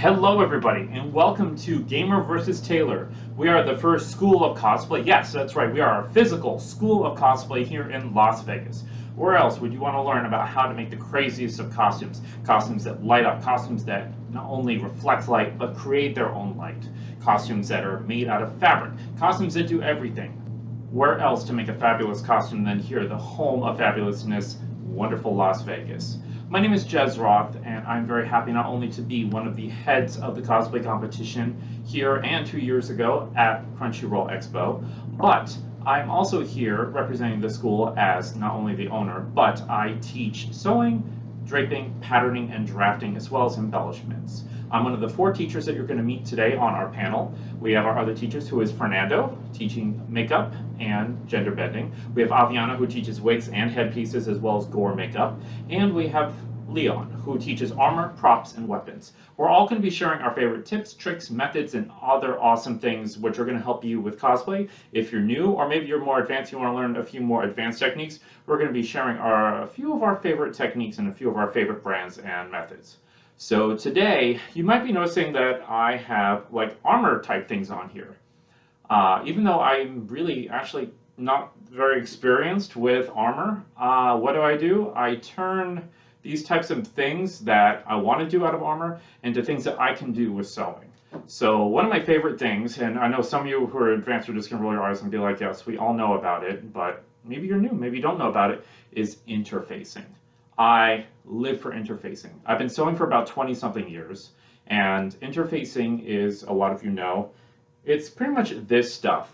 Hello everybody, and welcome to Gamer vs. Tailor. We are the first school of cosplay. Yes, that's right, we are a physical school of cosplay here in Las Vegas. Where else would you want to learn about how to make the craziest of costumes? Costumes that light up, costumes that not only reflect light, but create their own light. Costumes that are made out of fabric, costumes that do everything. Where else to make a fabulous costume than here, the home of fabulousness, wonderful Las Vegas. My name is Jez Roth, and I'm very happy not only to be one of the heads of the cosplay competition here and 2 years ago at Crunchyroll Expo, but I'm also here representing the school as not only the owner, but I teach sewing, draping, patterning, and drafting, as well as embellishments. I'm one of the 4 teachers that you're going to meet today on our panel. We have our other teachers, who is Fernando, teaching makeup and gender bending. We have Aviana, who teaches wigs and headpieces, as well as gore makeup. And we have Leon, who teaches armor, props, and weapons. We're all going to be sharing our favorite tips, tricks, methods, and other awesome things which are going to help you with cosplay. If you're new, or maybe you're more advanced, you want to learn a few more advanced techniques, we're going to be sharing a few of our favorite techniques and a few of our favorite brands and methods. So today, you might be noticing that I have like armor type things on here. Even though I'm really actually not very experienced with armor, what do? I turn these types of things that I want to do out of armor into things that I can do with sewing. So one of my favorite things, and I know some of you who are advanced are just going to roll your eyes and be like, yes, we all know about it, but maybe you're new, maybe you don't know about it, is interfacing. I live for interfacing. I've been sewing for about 20-something years, and interfacing is, a lot of you know, it's pretty much this stuff.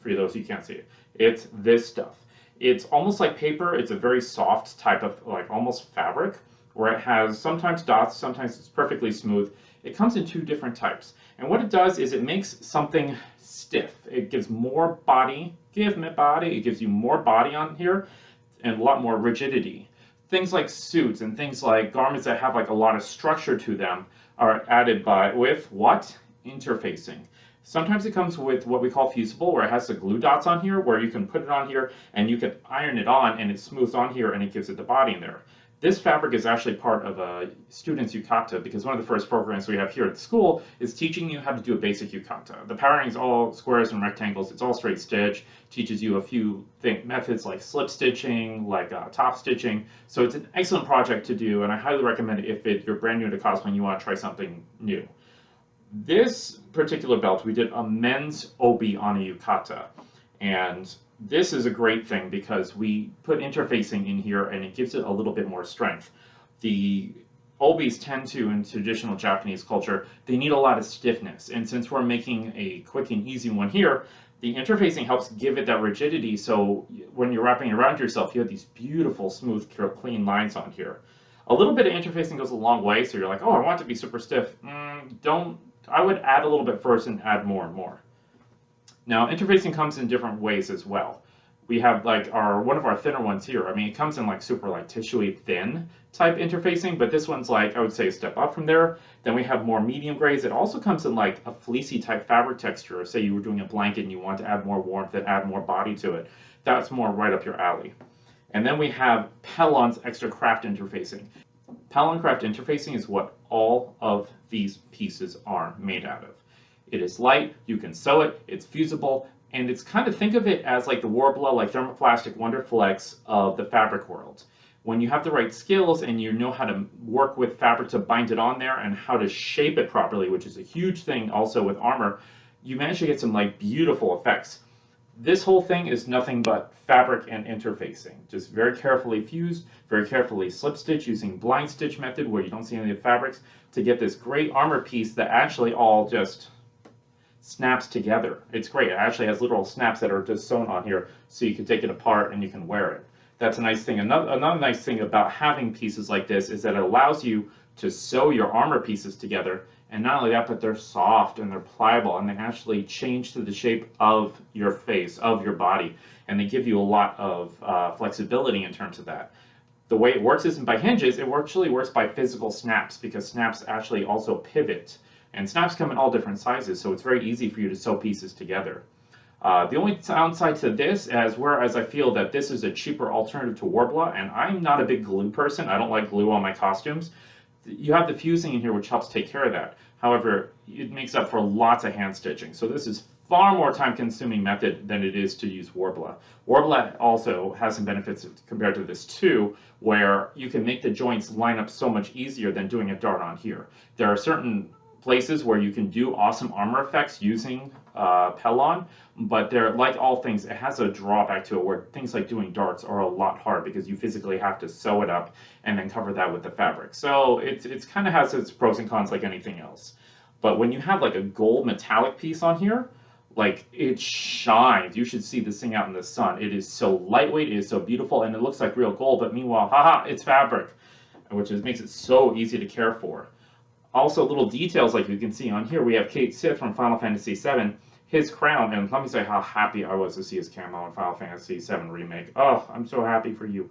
For those who can't see it, it's this stuff. It's almost like paper. It's a very soft type of, like, almost fabric, where it has sometimes dots, sometimes it's perfectly smooth. It comes in 2 different types, and what it does is it makes something stiff. It gives more body, it gives you more body on here, and a lot more rigidity. Things like suits and things like garments that have like a lot of structure to them are added with what? Interfacing. Sometimes it comes with what we call fusible, where it has the glue dots on here, where you can put it on here and you can iron it on and it smooths on here and it gives it the body in there. This fabric is actually part of a student's yukata, because one of the first programs we have here at the school is teaching you how to do a basic yukata. The patterning is all squares and rectangles. It's all straight stitch. Teaches you a few methods like slip stitching, like top stitching. So it's an excellent project to do, and I highly recommend it if you're brand new to cosplay and you want to try something new. This particular belt, we did a men's obi on a yukata, and this is a great thing because we put interfacing in here and it gives it a little bit more strength. The obis tend to, in traditional Japanese culture, they need a lot of stiffness, and since we're making a quick and easy one here, the interfacing helps give it that rigidity, so when you're wrapping it around yourself, you have these beautiful, smooth, clean lines on here. A little bit of interfacing goes a long way, so you're like, oh, I want it to be super stiff. I would add a little bit first and add more and more. Now, interfacing comes in different ways as well. We have like one of our thinner ones here. I mean, it comes in like super like tissuey thin type interfacing, but this one's like, I would say, a step up from there. Then we have more medium grays. It also comes in like a fleecy type fabric texture. Say you were doing a blanket and you want to add more warmth and add more body to it. That's more right up your alley. And then we have Kanekalon's extra craft interfacing. Kanekalon craft interfacing is what all of these pieces are made out of. It is light, you can sew it, it's fusible, and it's kind of, think of it as like the Warbler, like thermoplastic Wonderflex of the fabric world. When you have the right skills and you know how to work with fabric to bind it on there and how to shape it properly, which is a huge thing also with armor, you manage to get some like beautiful effects. This whole thing is nothing but fabric and interfacing, just very carefully fused, very carefully slip stitch using blind stitch method where you don't see any of the fabrics to get this great armor piece that actually all just snaps together. It's great. It actually has literal snaps that are just sewn on here, so you can take it apart and you can wear it. That's a nice thing. Another nice thing about having pieces like this is that it allows you to sew your armor pieces together, and not only that, but they're soft and they're pliable and they actually change to the shape of your face, of your body, and they give you a lot of flexibility in terms of that. The way it works isn't by hinges, it actually works by physical snaps, because snaps actually also pivot. And snaps come in all different sizes, so it's very easy for you to sew pieces together. The only downside to this is whereas I feel that this is a cheaper alternative to Warbler, and I'm not a big glue person, I don't like glue on my costumes, you have the fusing in here, which helps take care of that. However, it makes up for lots of hand stitching. So this is far more time-consuming method than it is to use Worbla. Worbla also has some benefits compared to this too, where you can make the joints line up so much easier than doing a dart on here. There are certain places where you can do awesome armor effects using Pellon, but they're, like all things, it has a drawback to it where things like doing darts are a lot hard because you physically have to sew it up and then cover that with the fabric. So it's kind of has its pros and cons like anything else. But when you have like a gold metallic piece on here, like it shines. You should see this thing out in the sun. It is so lightweight, it is so beautiful, and it looks like real gold, but meanwhile, haha, it's fabric, which makes it so easy to care for. Also, little details like you can see on here, we have Cait Sith from Final Fantasy VII, his crown, and let me say how happy I was to see his camo in Final Fantasy VII Remake. Oh, I'm so happy for you.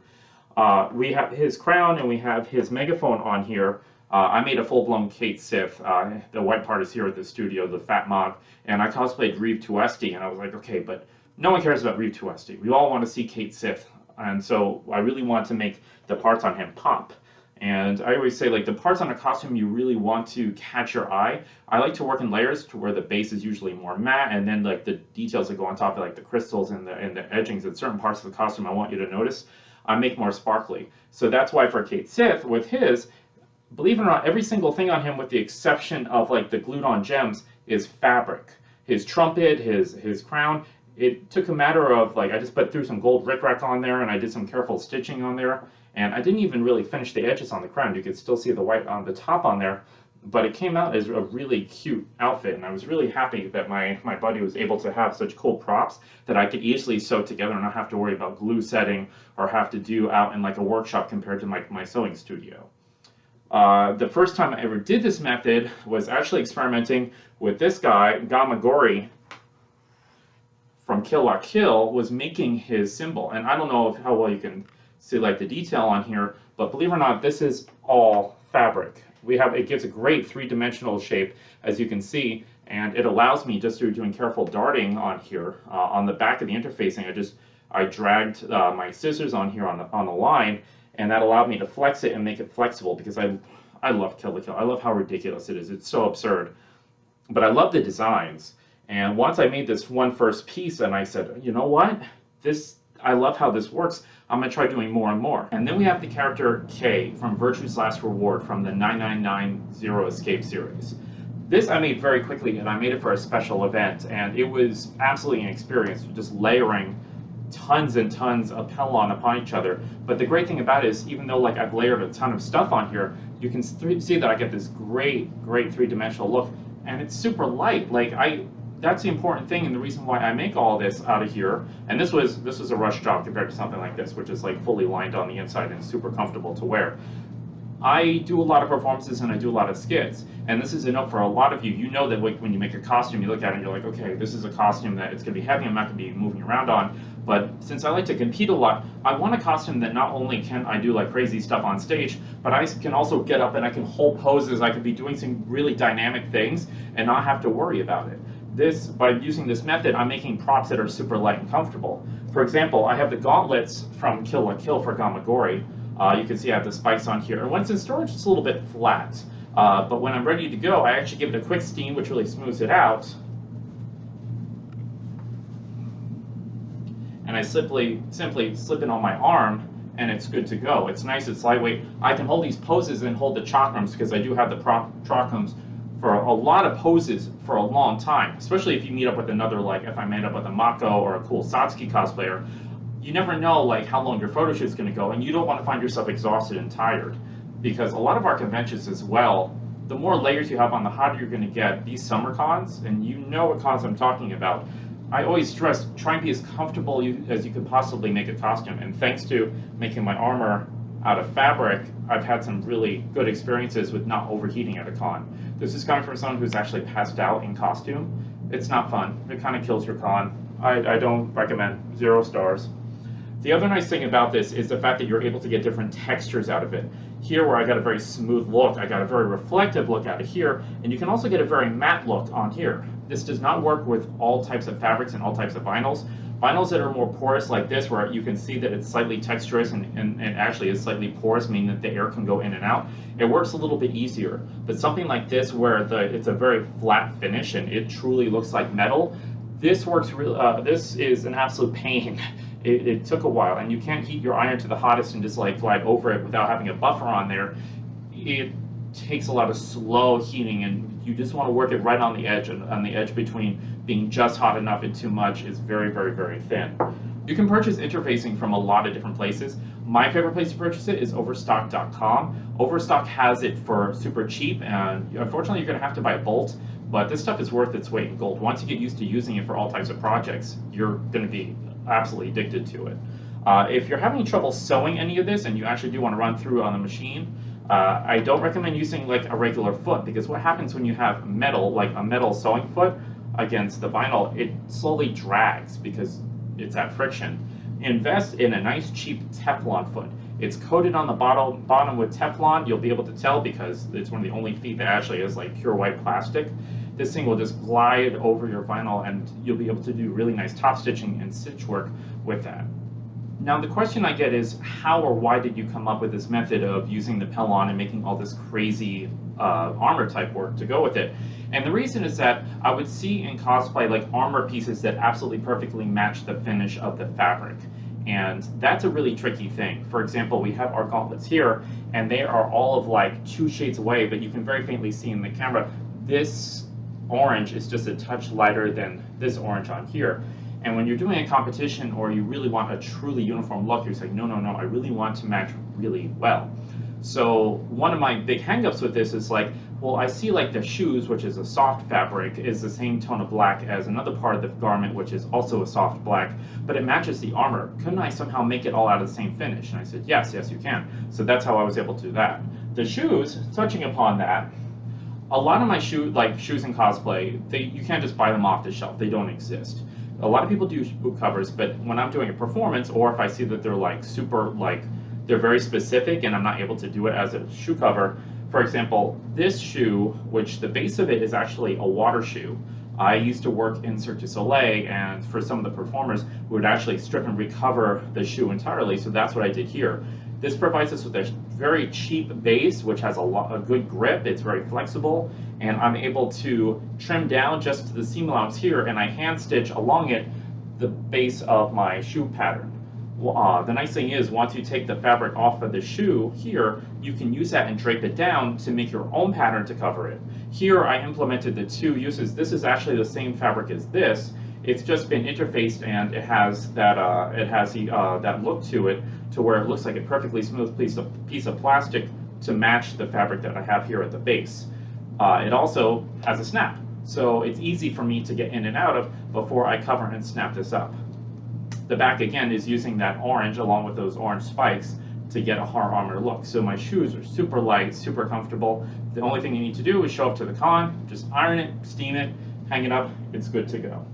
We have his crown and we have his megaphone on here. I made a full-blown Cait Sith. The white part is here at the studio, the Fat Mog, and I cosplayed Reeve Tuesti, and I was like, okay, but no one cares about Reeve Tuesti. We all want to see Cait Sith, and so I really want to make the parts on him pop. And I always say, like, the parts on a costume you really want to catch your eye. I like to work in layers to where the base is usually more matte, and then like the details that go on top of like the crystals and the edgings in certain parts of the costume I want you to notice, I make more sparkly. So that's why for Cait Sith, with his, believe it or not, every single thing on him with the exception of like the glued on gems is fabric. His trumpet, his crown, it took a matter of like, I just threw some gold rickrack on there and I did some careful stitching on there. And I didn't even really finish the edges on the crown. You could still see the white on the top on there, but it came out as a really cute outfit. And I was really happy that my buddy was able to have such cool props that I could easily sew together and not have to worry about glue setting or have to do out in like a workshop compared to my sewing studio. The first time I ever did this method was actually experimenting with this guy, Gamagori, from Kill La Kill, was making his symbol. And I don't know how well you can see like the detail on here, but believe it or not, this is all fabric. It gives a great three-dimensional shape, as you can see, and it allows me, just through doing careful darting on here, on the back of the interfacing, I dragged my scissors on here on the line, and that allowed me to flex it and make it flexible, because I love Kill La Kill. I love how ridiculous it is. It's so absurd. But I love the designs. And once I made this one first piece, and I said, you know what? I love how this works. I'm going to try doing more and more. And then we have the character K from Virtue's Last Reward from the 9990 Escape series. This I made very quickly, and I made it for a special event, and it was absolutely an experience, just layering tons and tons of Pellon upon each other. But the great thing about it is, even though like I've layered a ton of stuff on here, you can see that I get this great three-dimensional look, and it's super light. Like that's the important thing, and the reason why I make all this out of here. And this was a rush job compared to something like this, which is like fully lined on the inside and super comfortable to wear. I do a lot of performances and I do a lot of skits, and this is a note for a lot of you. You know that when you make a costume, you look at it and you're like, okay, this is a costume that it's going to be heavy, I'm not going to be moving around on. But since I like to compete a lot, I want a costume that not only can I do like crazy stuff on stage, but I can also get up and I can hold poses, I could be doing some really dynamic things and not have to worry about it. By using this method, I'm making props that are super light and comfortable. For example, I have the gauntlets from Kill La Kill for Gamagori. You can see I have the spikes on here. And when it's in storage, it's a little bit flat. But when I'm ready to go, I actually give it a quick steam, which really smooths it out. And I simply slip it on my arm, and it's good to go. It's nice, it's lightweight. I can hold these poses and hold the chakrams, because I do have the chakrams for a lot of poses for a long time, especially if you meet up with another, like if I met up with a Mako or a cool Satsuki cosplayer, you never know like how long your photo shoot's gonna go, and you don't want to find yourself exhausted and tired, because a lot of our conventions as well, the more layers you have on, the hotter you're gonna get. These summer cons, and you know what cons I'm talking about, I always stress, try and be as comfortable as you could possibly make a costume, and thanks to making my armor out of fabric, I've had some really good experiences with not overheating at a con. This is coming from someone who's actually passed out in costume. It's not fun. It kind of kills your con. I don't recommend. 0 stars. The other nice thing about this is the fact that you're able to get different textures out of it. Here, where I got a very smooth look, I got a very reflective look out of here, and you can also get a very matte look on here. This does not work with all types of fabrics and all types of vinyls, Vinyls that are more porous like this, where you can see that it's slightly texturous and actually is slightly porous, meaning that the air can go in and out, it works a little bit easier. But something like this, where it's a very flat finish and it truly looks like metal, this works really. This is an absolute pain. It took a while, and you can't heat your iron to the hottest and just like glide over it without having a buffer on there. It takes a lot of slow heating, and you just want to work it right on the edge, and on the edge between being just hot enough and too much is very, very, very thin. You can purchase interfacing from a lot of different places. My favorite place to purchase it is Overstock.com. Overstock has it for super cheap, and unfortunately you're going to have to buy a bolt, but this stuff is worth its weight in gold. Once you get used to using it for all types of projects, you're going to be absolutely addicted to it. If you're having trouble sewing any of this and you actually do want to run through on the machine, I don't recommend using like a regular foot, because what happens when you have metal, like a metal sewing foot against the vinyl, it slowly drags because it's at friction. Invest in a nice cheap Teflon foot. It's coated on the bottom with Teflon. You'll be able to tell because it's one of the only feet that actually is like pure white plastic. This thing will just glide over your vinyl, and you'll be able to do really nice top stitching and stitch work with that. Now the question I get is, how or why did you come up with this method of using the Pelon and making all this crazy armor type work to go with it? And the reason is that I would see in cosplay like armor pieces that absolutely perfectly match the finish of the fabric. And that's a really tricky thing. For example, we have our gauntlets here, and they are all of like 2 shades away, but you can very faintly see in the camera, this orange is just a touch lighter than this orange on here. And when you're doing a competition or you really want a truly uniform look, you're saying, no, no, no, I really want to match really well. So one of my big hangups with this is like, well, I see like the shoes, which is a soft fabric, is the same tone of black as another part of the garment, which is also a soft black, but it matches the armor. Couldn't I somehow make it all out of the same finish? And I said, yes, yes, you can. So that's how I was able to do that. The shoes, touching upon that, a lot of my shoes in cosplay, you can't just buy them off the shelf. They don't exist. A lot of people do boot covers, but when I'm doing a performance, or if I see that they're like super, like they're very specific and I'm not able to do it as a shoe cover, for example, this shoe, which the base of it is actually a water shoe. I used to work in Cirque du Soleil, and for some of the performers, we would actually strip and recover the shoe entirely, so that's what I did here. This provides us with a very cheap base, which has a good grip. It's very flexible, and I'm able to trim down just to the seam allowance here, and I hand stitch along it the base of my shoe pattern. The nice thing is, once you take the fabric off of the shoe here, you can use that and drape it down to make your own pattern to cover it. Here I implemented the 2 uses. This is actually the same fabric as this. It's just been interfaced, and it has that that look to it, to where it looks like a perfectly smooth piece of plastic to match the fabric that I have here at the base. It also has a snap, so it's easy for me to get in and out of before I cover and snap this up. The back again is using that orange along with those orange spikes to get a hard armor look. So my shoes are super light, super comfortable. The only thing you need to do is show up to the con, just iron it, steam it, hang it up, it's good to go.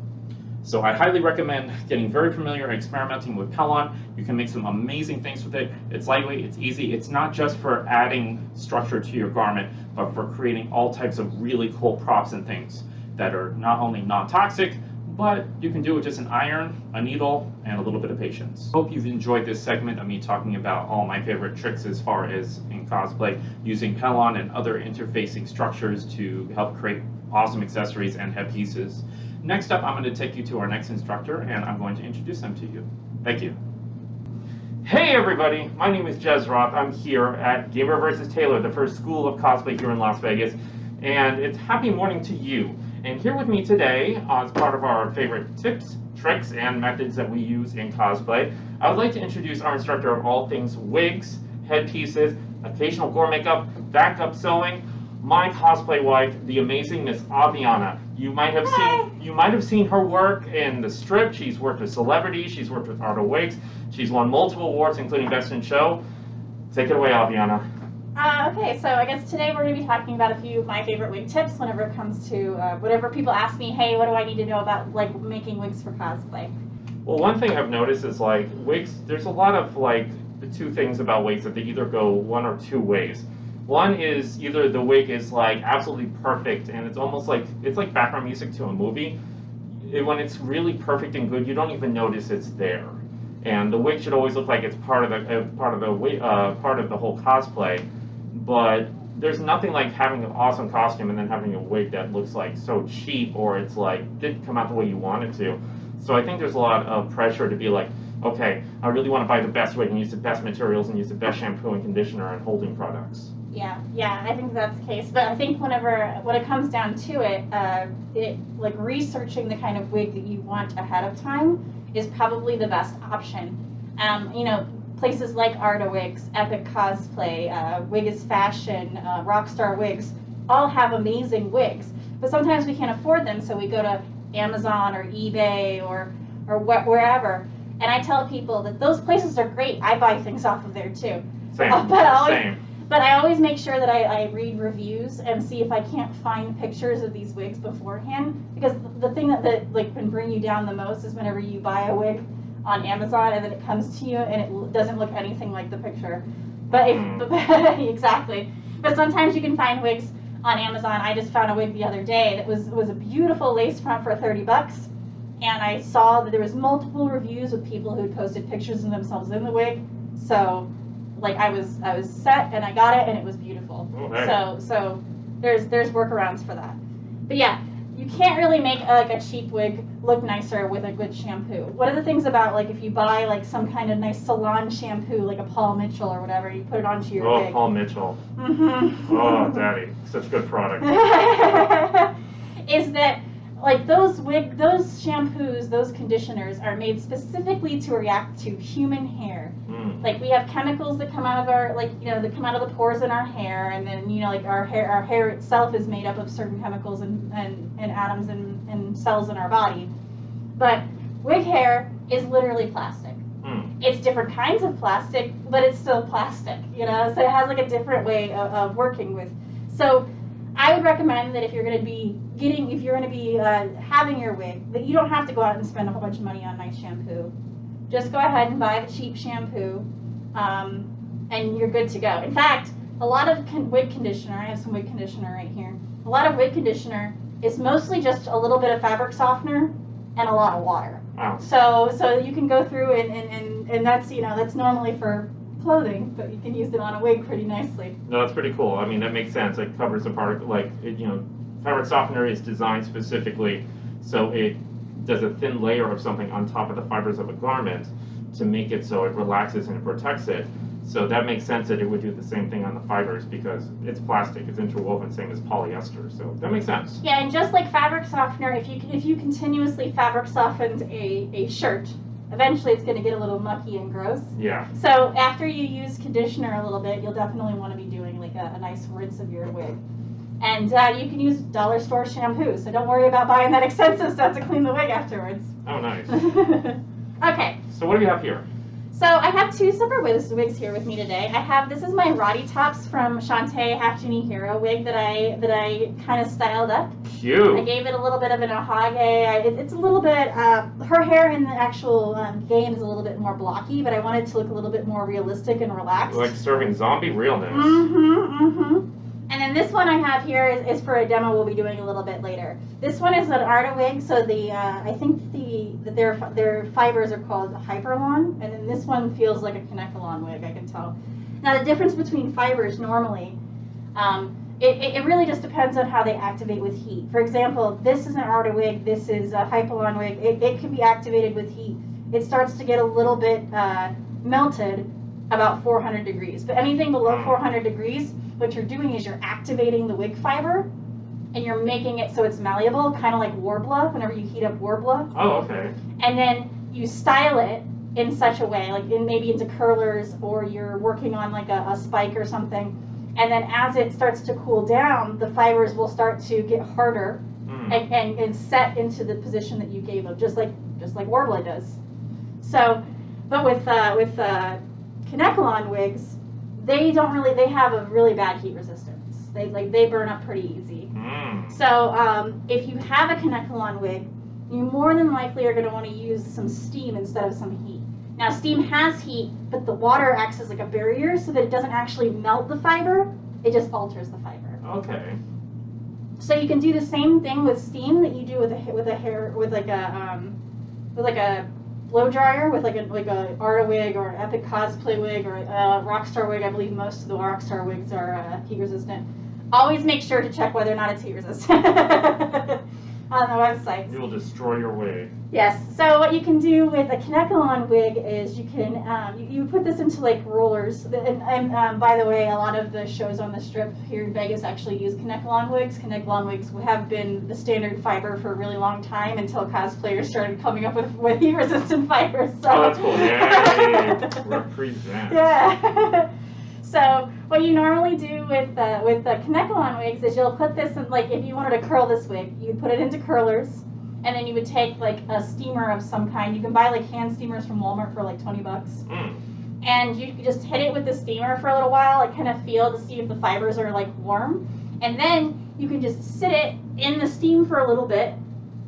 So I highly recommend getting very familiar and experimenting with Pelon. You can make some amazing things with it. It's lightweight, it's easy. It's not just for adding structure to your garment, but for creating all types of really cool props and things that are not only non-toxic, but you can do it with just an iron, a needle, and a little bit of patience. Hope you've enjoyed this segment of me talking about all my favorite tricks as far as in cosplay, using Pelon and other interfacing structures to help create awesome accessories and headpieces. Next up, I'm going to take you to our next instructor, and I'm going to introduce them to you. Thank you. Hey everybody, my name is Jez Roth. I'm here at Gamer vs. Tailor, the first school of cosplay here in Las Vegas, and it's happy morning to you. And here with me today, as part of our favorite tips, tricks, and methods that we use in cosplay, I would like to introduce our instructor of all things wigs, headpieces, occasional gore makeup, backup sewing, my cosplay wife, the amazing Miss Aviana. You might have seen her work in the strip. She's worked with celebrities. She's worked with Art of Wigs. She's won multiple awards, including Best in Show. Take it away, Aviana. Okay, so I guess today we're going to be talking about a few of my favorite wig tips whenever it comes to whenever people ask me, hey, what do I need to know about like making wigs for cosplay? Well, one thing I've noticed is like wigs, there's a lot of like the 2 things about wigs that they either go 1 or 2 ways. One is either the wig is like absolutely perfect and it's almost like, it's like background music to a movie. when it's really perfect and good, you don't even notice it's there. And the wig should always look like it's part of the whole cosplay. But there's nothing like having an awesome costume and then having a wig that looks like so cheap, or it's like didn't come out the way you want it to. So I think there's a lot of pressure to be like, okay, I really want to buy the best wig and use the best materials and use the best shampoo and conditioner and holding products. Yeah, I think that's the case. But I think when it comes down to it, like researching the kind of wig that you want ahead of time is probably the best option. You know, places like Arta Wigs, Epic Cosplay, Wig is Fashion, Rockstar Wigs, all have amazing wigs. But sometimes we can't afford them, so we go to Amazon or eBay or wherever. And I tell people that those places are great. I buy things off of there too. Same. But I always make sure that I read reviews and see if I can't find pictures of these wigs beforehand. Because the thing that like can bring you down the most is whenever you buy a wig on Amazon and then it comes to you and it doesn't look anything like the picture. But exactly. But sometimes you can find wigs on Amazon. I just found a wig the other day that was a beautiful lace front for $30. And I saw that there was multiple reviews with people who had posted pictures of themselves in the wig. So like I was set and I got it and it was beautiful. Okay. So there's workarounds for that. But yeah, you can't really make a cheap wig look nicer with a good shampoo. One of the things about like if you buy like some kind of nice salon shampoo like a Paul Mitchell or whatever, you put it onto your wig. Oh, Paul Mitchell. Mm-hmm. Oh, daddy, such a good product. Is that like those shampoos, those conditioners are made specifically to react to human hair. Like we have chemicals that come out of our, like, you know, that come out of the pores in our hair, and then, you know, like our hair itself is made up of certain chemicals and atoms and cells in our body. But wig hair is literally plastic. It's different kinds of plastic, but it's still plastic, you know, so it has like a different way of working with. So I would recommend that if you're going to be having your wig, that you don't have to go out and spend a whole bunch of money on nice shampoo. Just go ahead and buy the cheap shampoo, and you're good to go. In fact, a lot of wig conditioner, I have some wig conditioner right here, a lot of wig conditioner is mostly just a little bit of fabric softener and a lot of water. Wow. So you can go through and that's, you know, that's normally for clothing, but you can use it on a wig pretty nicely. No, that's pretty cool. I mean, that makes sense. It covers the particle, like, you know, fabric softener is designed specifically so it does a thin layer of something on top of the fibers of a garment to make it so it relaxes and it protects it. So that makes sense that it would do the same thing on the fibers because it's plastic, it's interwoven, same as polyester. So that makes sense. Yeah, and just like fabric softener, if you continuously fabric softened a shirt, eventually it's going to get a little mucky and gross. Yeah. So after you use conditioner a little bit, you'll definitely want to be doing like a nice rinse of your wig. And you can use dollar store shampoo, so don't worry about buying that expensive stuff to clean the wig afterwards. Oh, nice. Okay. So what do we have here? So I have two separate wigs here with me today. This is my Roddy Tops from Shantae Half Genie Hero wig that I kind of styled up. Cute. I gave it a little bit of an ohage. It's a little bit, her hair in the actual game is a little bit more blocky, but I wanted it to look a little bit more realistic and relaxed. Like serving zombie realness. And then this one I have here is for a demo we'll be doing a little bit later. This one is an Arta wig, so I think their fibers are called Hyperlon, and then this one feels like a Kanekalon wig, I can tell. Now the difference between fibers normally, it really just depends on how they activate with heat. For example, this is an Arta wig, this is a Hyperlon wig. It can be activated with heat. It starts to get a little bit melted about 400 degrees, but anything below 400 degrees, what you're doing is you're activating the wig fiber and you're making it so it's malleable, kind of like Warbler, whenever you heat up Warbler. Oh, okay. And then you style it in such a way, like maybe into curlers, or you're working on like a spike or something. And then as it starts to cool down, the fibers will start to get harder and set into the position that you gave them, just like Warbler does. So, but with Kanekalon wigs, they have a really bad heat resistance. They burn up pretty easy. So if you have a Kanekalon wig, you more than likely are going to want to use some steam instead of some heat. Now steam has heat, but the water acts as like a barrier so that it doesn't actually melt the fiber, it just alters the fiber. Okay. So you can do the same thing with steam that you do with like a blow dryer, with like a Arta wig or Epic Cosplay wig or a Rockstar wig. I believe most of the Rockstar wigs are heat resistant. Always make sure to check whether or not it's heat resistant on the website. It will destroy your wig. Yes. So what you can do with a Kanekalon wig is you can you put this into like rollers. And by the way, a lot of the shows on the strip here in Vegas actually use Kanekalon wigs. Kanekalon wigs have been the standard fiber for a really long time until cosplayers started coming up with heat-resistant fibers. So. Oh, that's cool. Yay! Represent. Yeah. So what you normally do with the Kanekalon wigs is you'll put this in, like, if you wanted to curl this wig, you'd put it into curlers, and then you would take like a steamer of some kind. You can buy like hand steamers from Walmart for like $20. And you just hit it with the steamer for a little while, like kind of feel to see if the fibers are like warm, and then you can just sit it in the steam for a little bit,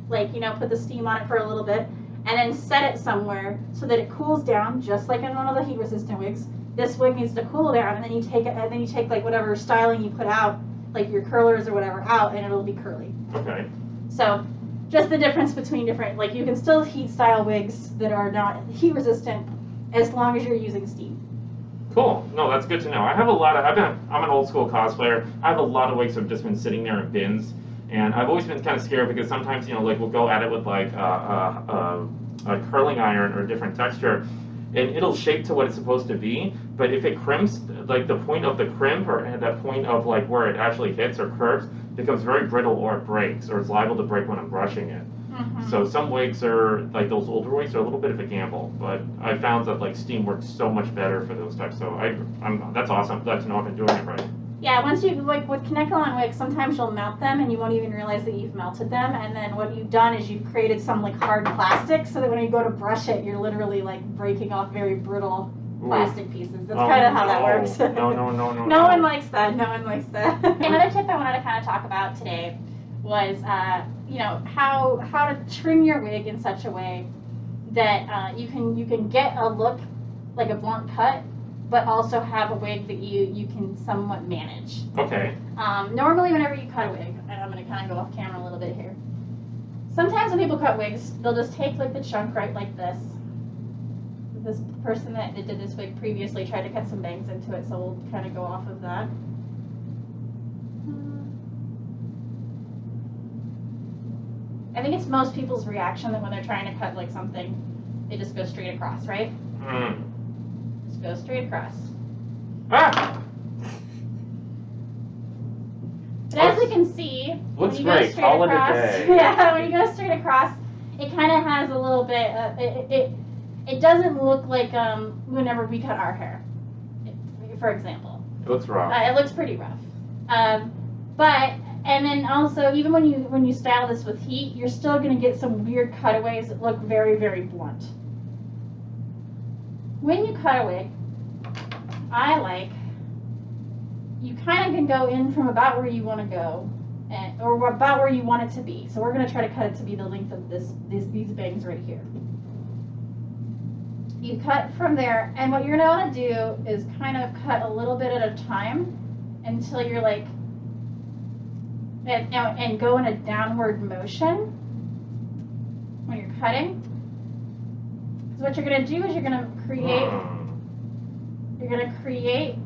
like, you know, put the steam on it for a little bit, and then set it somewhere so that it cools down, just like in one of the heat resistant wigs. This wig needs to cool down, and then you take it, and then you take like whatever styling you put out, like your curlers or whatever, out, and it'll be curly. Okay. So just the difference between different, like, you can still heat style wigs that are not heat resistant as long as you're using steam. Cool. No, that's good to know. I have a lot of, I'm an old school cosplayer. I have a lot of wigs that have just been sitting there in bins, and I've always been kind of scared because sometimes, you know, like we'll go at it with like a curling iron or a different texture, and it'll shape to what it's supposed to be, but if it crimps, like the point of the crimp or at that point of like where it actually hits or curves becomes very brittle, or it breaks, or it's liable to break when I'm brushing it. So some wigs are, like those older wigs, are a little bit of a gamble, but I found that like steam works so much better for those types. So that's awesome. I'm glad to know I've been doing it right. Yeah, once you, like with Kanekalon wigs, sometimes you'll melt them and you won't even realize that you've melted them, and then what you've done is you've created some like hard plastic so that when you go to brush it, you're literally like breaking off very brittle plastic pieces. That's kind of how that works. No. No one likes that. No one likes that. Another tip I wanted to kind of talk about today was, you know, how to trim your wig in such a way that you can get a look like a blunt cut, but also have a wig that you can somewhat manage. Okay. Normally, whenever you cut a wig, and I'm going to kind of go off camera a little bit here. Sometimes when people cut wigs, they'll just take like the chunk right like this. This person that did this wig previously tried to cut some bangs into it, so we'll kind of go off of that. I think it's most people's reaction that when they're trying to cut like something, they just go straight across, right? Just go straight across. Ah! But as we can see, looks when you great. go straight Call it a across, day. yeah, when you go straight across, it kind of has a little bit. It doesn't look like whenever we cut our hair, for example. It looks rough. It looks pretty rough. And then also, even when you style this with heat, you're still going to get some weird cutaways that look very, very blunt. When you cut a wig, you kind of can go in from about where you want to go, or about where you want it to be. So we're going to try to cut it to be the length of these bangs right here. You cut from there, and what you're going to want to do is kind of cut a little bit at a time until you're like, and go in a downward motion when you're cutting. So what you're going to do is you're going to create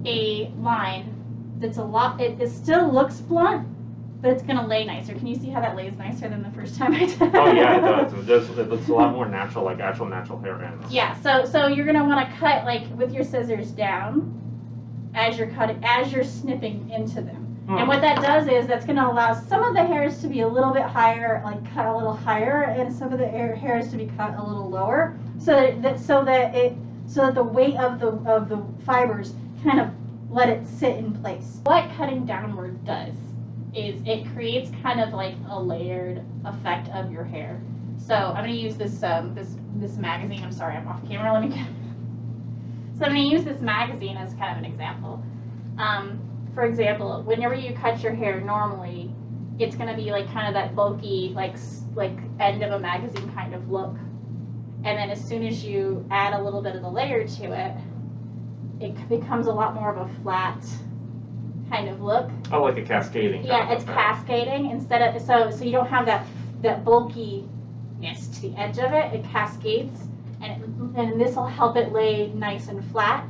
a line that's a lot, it still looks blunt, but it's going to lay nicer. Can you see how that lays nicer than the first time I did it? Oh yeah, it does. It looks a lot more natural, like actual natural hair ends. Yeah, so you're going to want to cut like with your scissors down as you're cutting, as you're snipping into them. And what that does is that's going to allow some of the hairs to be a little bit higher, like cut a little higher, and some of the hairs to be cut a little lower, so that the weight of the fibers kind of let it sit in place. What cutting downward does is it creates kind of like a layered effect of your hair. So I'm going to use this this magazine. I'm sorry, I'm off camera. Let me get. So I'm going to use this magazine as kind of an example. For example, whenever you cut your hair normally, it's going to be like kind of that bulky, like end of a magazine kind of look. And then as soon as you add a little bit of the layer to it, it becomes a lot more of a flat kind of look. Oh, like a cascading. Yeah, it's cascading instead of, so you don't have that bulkiness to the edge of it. It cascades, and this will help it lay nice and flat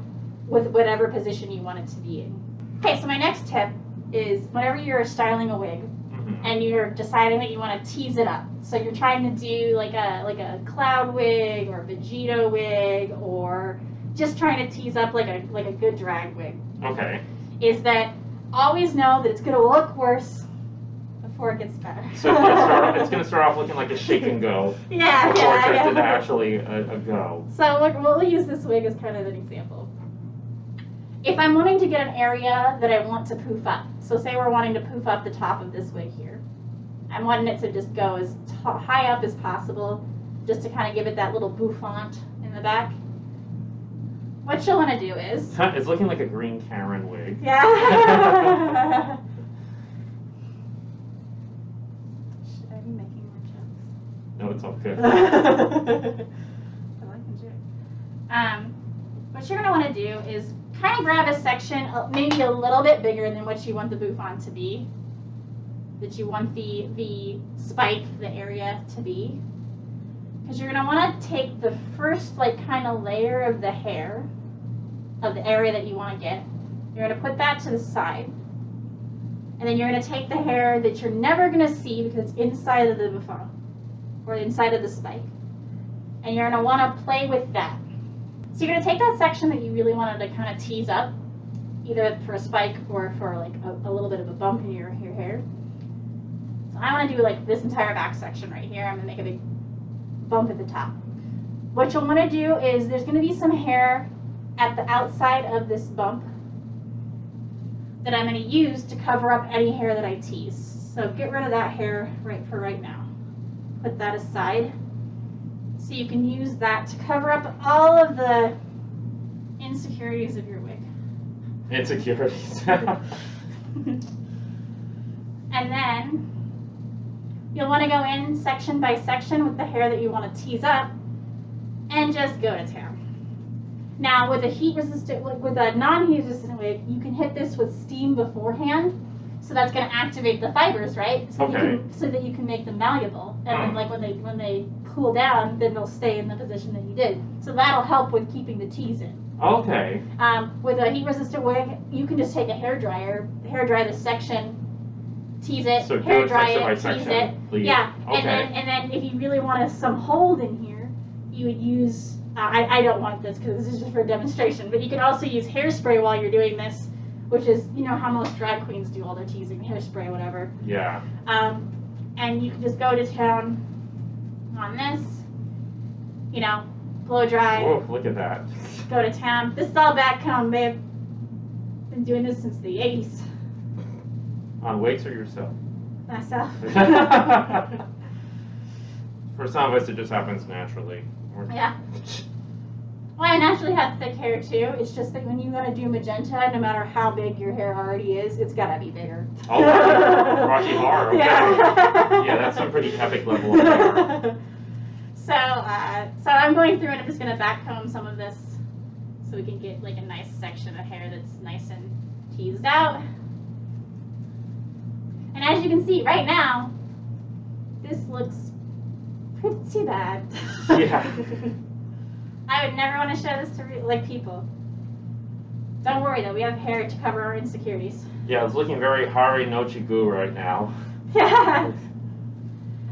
with whatever position you want it to be in. Okay, so my next tip is whenever you're styling a wig and you're deciding that you want to tease it up. So you're trying to do like a cloud wig or a Vegeta wig, or just trying to tease up like a good drag wig. Okay. Is that always know that it's going to look worse before it gets better. So it's going to start off looking like a shake and go. Yeah, before it turns yeah. into actually a go. So we'll use this wig as kind of an example. If I'm wanting to get an area that I want to poof up, so say we're wanting to poof up the top of this wig here. I'm wanting it to just go as high up as possible, just to kind of give it that little bouffant in the back. What you'll want to do is... It's looking like a green Karen wig. Yeah. Should I be making more jokes? No, it's all good. I like the joke. What you're going to want to do is kind of grab a section, maybe a little bit bigger than what you want the bouffant to be, that you want the spike, the area to be. Because you're going to want to take the first kind of layer of the hair, of the area that you want to get. You're going to put that to the side. And then you're going to take the hair that you're never going to see because it's inside of the bouffant, or inside of the spike. And you're going to want to play with that. So you're going to take that section that you really wanted to kind of tease up, either for a spike or for like a little bit of a bump in your hair. So I want to do like this entire back section right here. I'm going to make a big bump at the top. What you'll want to do is there's going to be some hair at the outside of this bump that I'm going to use to cover up any hair that I tease. So get rid of that hair right now. Put that aside. So you can use that to cover up all of the insecurities of your wig. Insecurities. And then you'll want to go in section by section with the hair that you want to tease up and just go to town. Now with a non-heat resistant wig, you can hit this with steam beforehand. So that's going to activate the fibers, right? So that you can make them malleable. And then like when they cool down, then they'll stay in the position that you did. So that'll help with keeping the tease in. Okay. With a heat-resistant wig, you can just take a hairdryer, hairdry the section, tease it, so hairdry it, tease it. Please. Yeah. Okay. And then if you really want some hold in here, you would use. I don't want this because this is just for a demonstration. But you can also use hairspray while you're doing this, which is how most drag queens do all their teasing, hairspray, whatever. Yeah. And you can just go to town on this, blow dry. Oh, look at that. Go to town. This is all back home, babe. Been doing this since the 80s. On wigs or yourself? Myself. For some of us, it just happens naturally. Yeah. Well, I naturally have thick hair too. It's just that when you want to do magenta, no matter how big your hair already is, it's gotta be bigger. Oh, Rocky Horror. Okay. Yeah, that's a pretty epic level of hair. So I'm going through and I'm just gonna backcomb some of this so we can get like a nice section of hair that's nice and teased out. And as you can see right now, this looks pretty bad. Yeah. I would never want to show this to people. Don't worry though, we have hair to cover our insecurities. Yeah, it's looking very Hari no Chigu right now. Yeah.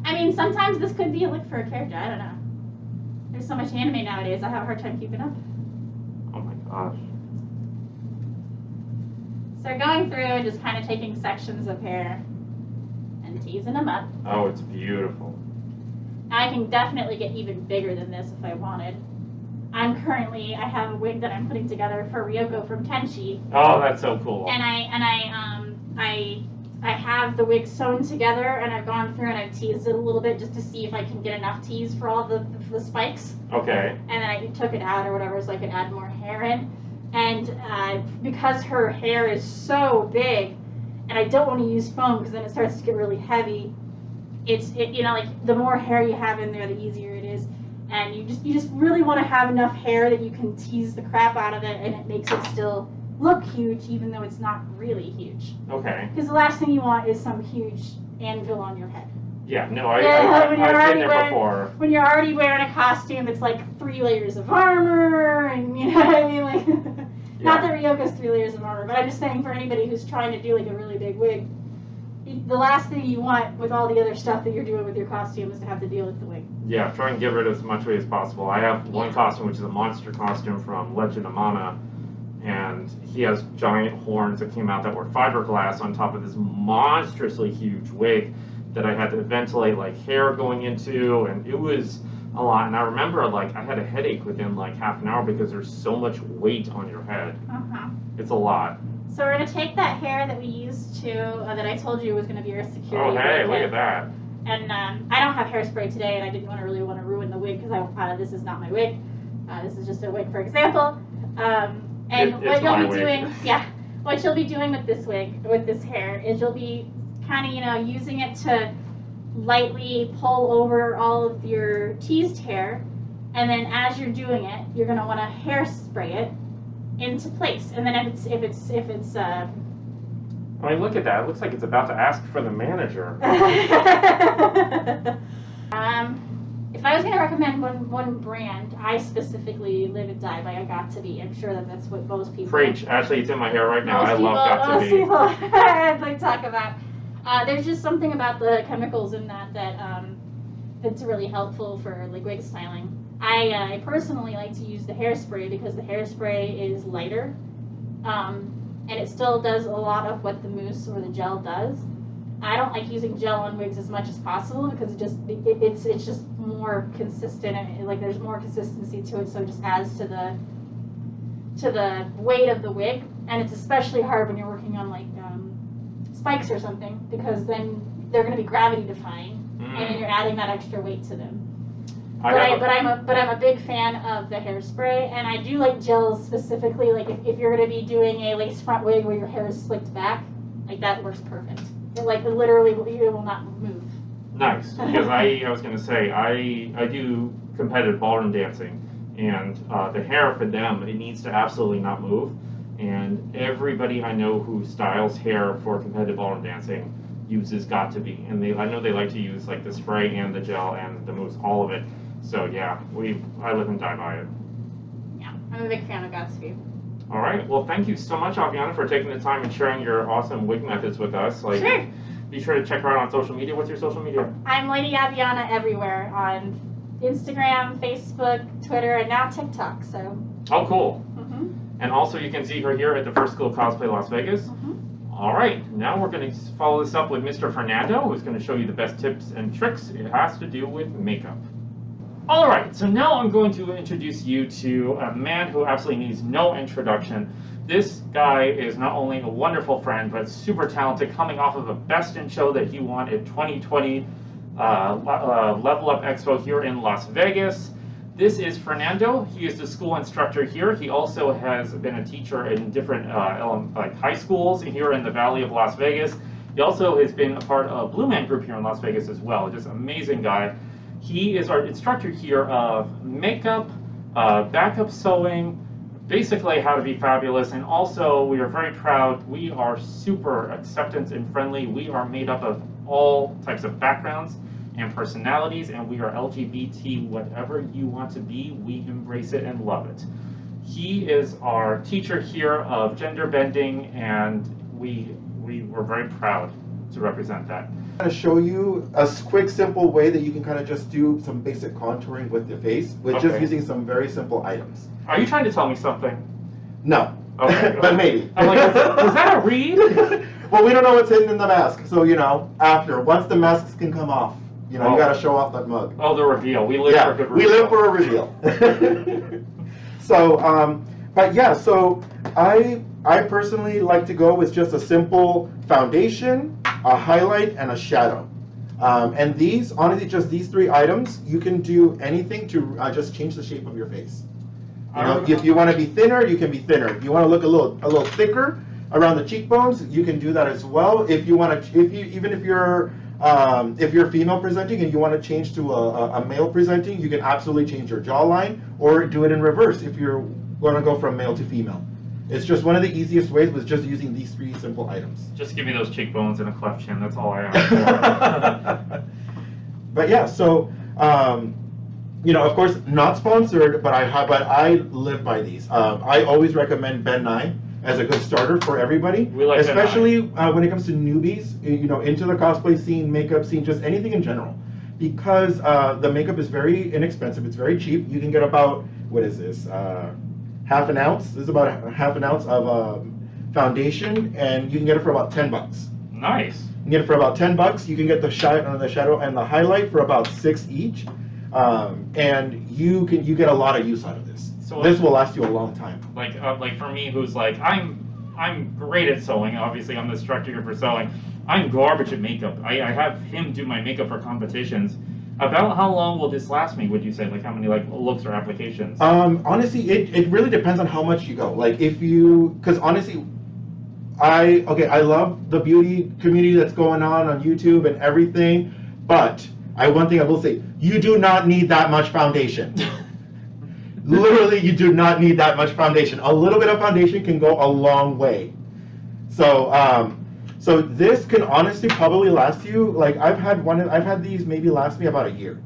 I mean, sometimes this could be a look for a character. I don't know. There's so much anime nowadays. I have a hard time keeping up. Oh my gosh. So going through and just kind of taking sections of hair and teasing them up. Oh, it's beautiful. I can definitely get even bigger than this if I wanted. I have a wig that I'm putting together for Ryoko from Tenchi. Oh, that's so cool. And I have the wig sewn together, and I've gone through and I've teased it a little bit just to see if I can get enough tease for all the spikes. Okay. And then I took it out or whatever so I could add more hair in. And because her hair is so big, and I don't want to use foam because then it starts to get really heavy. The more hair you have in there, the easier it is. And you just really want to have enough hair that you can tease the crap out of it, and it makes it still look huge, even though it's not really huge. Okay. Because the last thing you want is some huge anvil on your head. Yeah, no, I've been there before. When you're already wearing a costume that's like 3 layers of armor, and you know what I mean? Like, not that Ryoka's 3 layers of armor, but I'm just saying for anybody who's trying to do like a really big wig, the last thing you want with all the other stuff that you're doing with your costume is to have to deal with the wig. Yeah, try and get rid of as much weight as possible. I have one costume, which is a monster costume from Legend of Mana, and he has giant horns that came out that were fiberglass on top of this monstrously huge wig that I had to ventilate like hair going into, and it was a lot. And I remember like I had a headache within like half an hour because there's so much weight on your head. It's a lot. So we're gonna take that hair that we used to, that I told you was gonna be our security. Oh hey, look at that. And I don't have hairspray today, and I didn't really want to ruin the wig because this is not my wig. This is just a wig for example. And what you'll be doing, what you'll be doing with this wig, with this hair, is you'll be kind of, you know, using it to lightly pull over all of your teased hair, and then as you're doing it, you're going to want to hairspray it into place. And then if it's I mean, look at that. It looks like it's about to ask for the manager. If I was going to recommend one brand, I specifically live and die by a Got2b. I'm sure that's what most people. Preach. Actually, it's in my hair right now. I love Got2b. Most people I'd like to talk about. There's just something about the chemicals in that's really helpful for like wig styling. I personally like to use the hairspray because the hairspray is lighter, and it still does a lot of what the mousse or the gel does. I don't like using gel on wigs as much as possible because it's just more consistent, and like there's more consistency to it, so it just adds to the weight of the wig. And it's especially hard when you're working on like spikes or something, because then they're going to be gravity defying, and then you're adding that extra weight to them. But I'm a big fan of the hairspray, and I do like gels specifically. Like if you're going to be doing a lace front wig where your hair is slicked back, like that works perfect. It literally it will not move. Nice, because I was going to say I do competitive ballroom dancing, and the hair for them, it needs to absolutely not move. And everybody I know who styles hair for competitive ballroom dancing uses Got2b, and I know they like to use like the spray and the gel and the mousse, all of it. So yeah, I live and die by it. Yeah, I'm a big fan of Got2b. All right, well thank you so much, Aviana, for taking the time and sharing your awesome wig methods with us. Like, sure. Be sure to check her out on social media. What's your social media? I'm Lady Aviana everywhere, on Instagram, Facebook, Twitter, and now TikTok. So. Oh, cool. And also you can see her here at the First School of Cosplay Las Vegas. All right, now we're going to follow this up with Mr. Fernando, who's going to show you the best tips and tricks. It has to do with makeup. All right, so now I'm going to introduce you to a man who absolutely needs no introduction. This guy is not only a wonderful friend, but super talented, coming off of a Best in Show that he won at 2020 Level Up Expo here in Las Vegas. This is Fernando. He is the school instructor here. He also has been a teacher in different like high schools here in the Valley of Las Vegas. He also has been a part of Blue Man Group here in Las Vegas as well. Just an amazing guy. He is our instructor here of makeup, backup sewing, basically how to be fabulous, and also we are very proud. We are super acceptance and friendly. We are made up of all types of backgrounds and personalities, and we are LGBT, whatever you want to be, we embrace it and love it. He is our teacher here of gender bending, and we're very proud to represent that. I'm going to show you a quick, simple way that you can kind of just do some basic contouring with your face with just using some very simple items. Are you trying to tell me something? No. Okay. But maybe. I'm like, was that a read? Well, we don't know what's hidden in the mask, so once the masks can come off, you got to show off that mug. Oh, the reveal. We live for a good reveal. We live for a reveal. So, but yeah, so I personally like to go with just a simple foundation, a highlight, and a shadow. And these, honestly, just these 3 items, you can do anything to just change the shape of your face. If you want to be thinner, you can be thinner. If you want to look a little thicker around the cheekbones, you can do that as well. If you want to, even if you're If you're female presenting and you want to change to a male presenting, you can absolutely change your jawline or do it in reverse if you're going to go from male to female. It's just one of the easiest ways was just using these 3 simple items. Just give me those cheekbones and a cleft chin. That's all I ask for. But yeah, so you know, of course, not sponsored, but I live by these. I always recommend Ben Nye as a good starter for everybody, We like Ben especially when it comes to newbies, you know, into the cosplay scene, makeup scene, just anything in general. Because the makeup is very inexpensive, it's very cheap. You can get about, what is this, half an ounce? This is about half an ounce of foundation, and you can get it for about $10. Nice. You can get it for about $10. You can get the shadow and the highlight for about $6 each, and you get a lot of use out of this. So this will last you a long time. Like for me, who's like, I'm great at sewing. Obviously, I'm the instructor here for sewing. I'm garbage at makeup. I have him do my makeup for competitions. About how long will this last me, would you say? Like how many looks or applications? Honestly, it really depends on how much you go. Like if you, because honestly, I love the beauty community that's going on YouTube and everything, but one thing I will say, you do not need that much foundation. Literally, you do not need that much foundation. A little bit of foundation can go a long way. So, so this can honestly probably last you, like I've had these maybe last me about a year.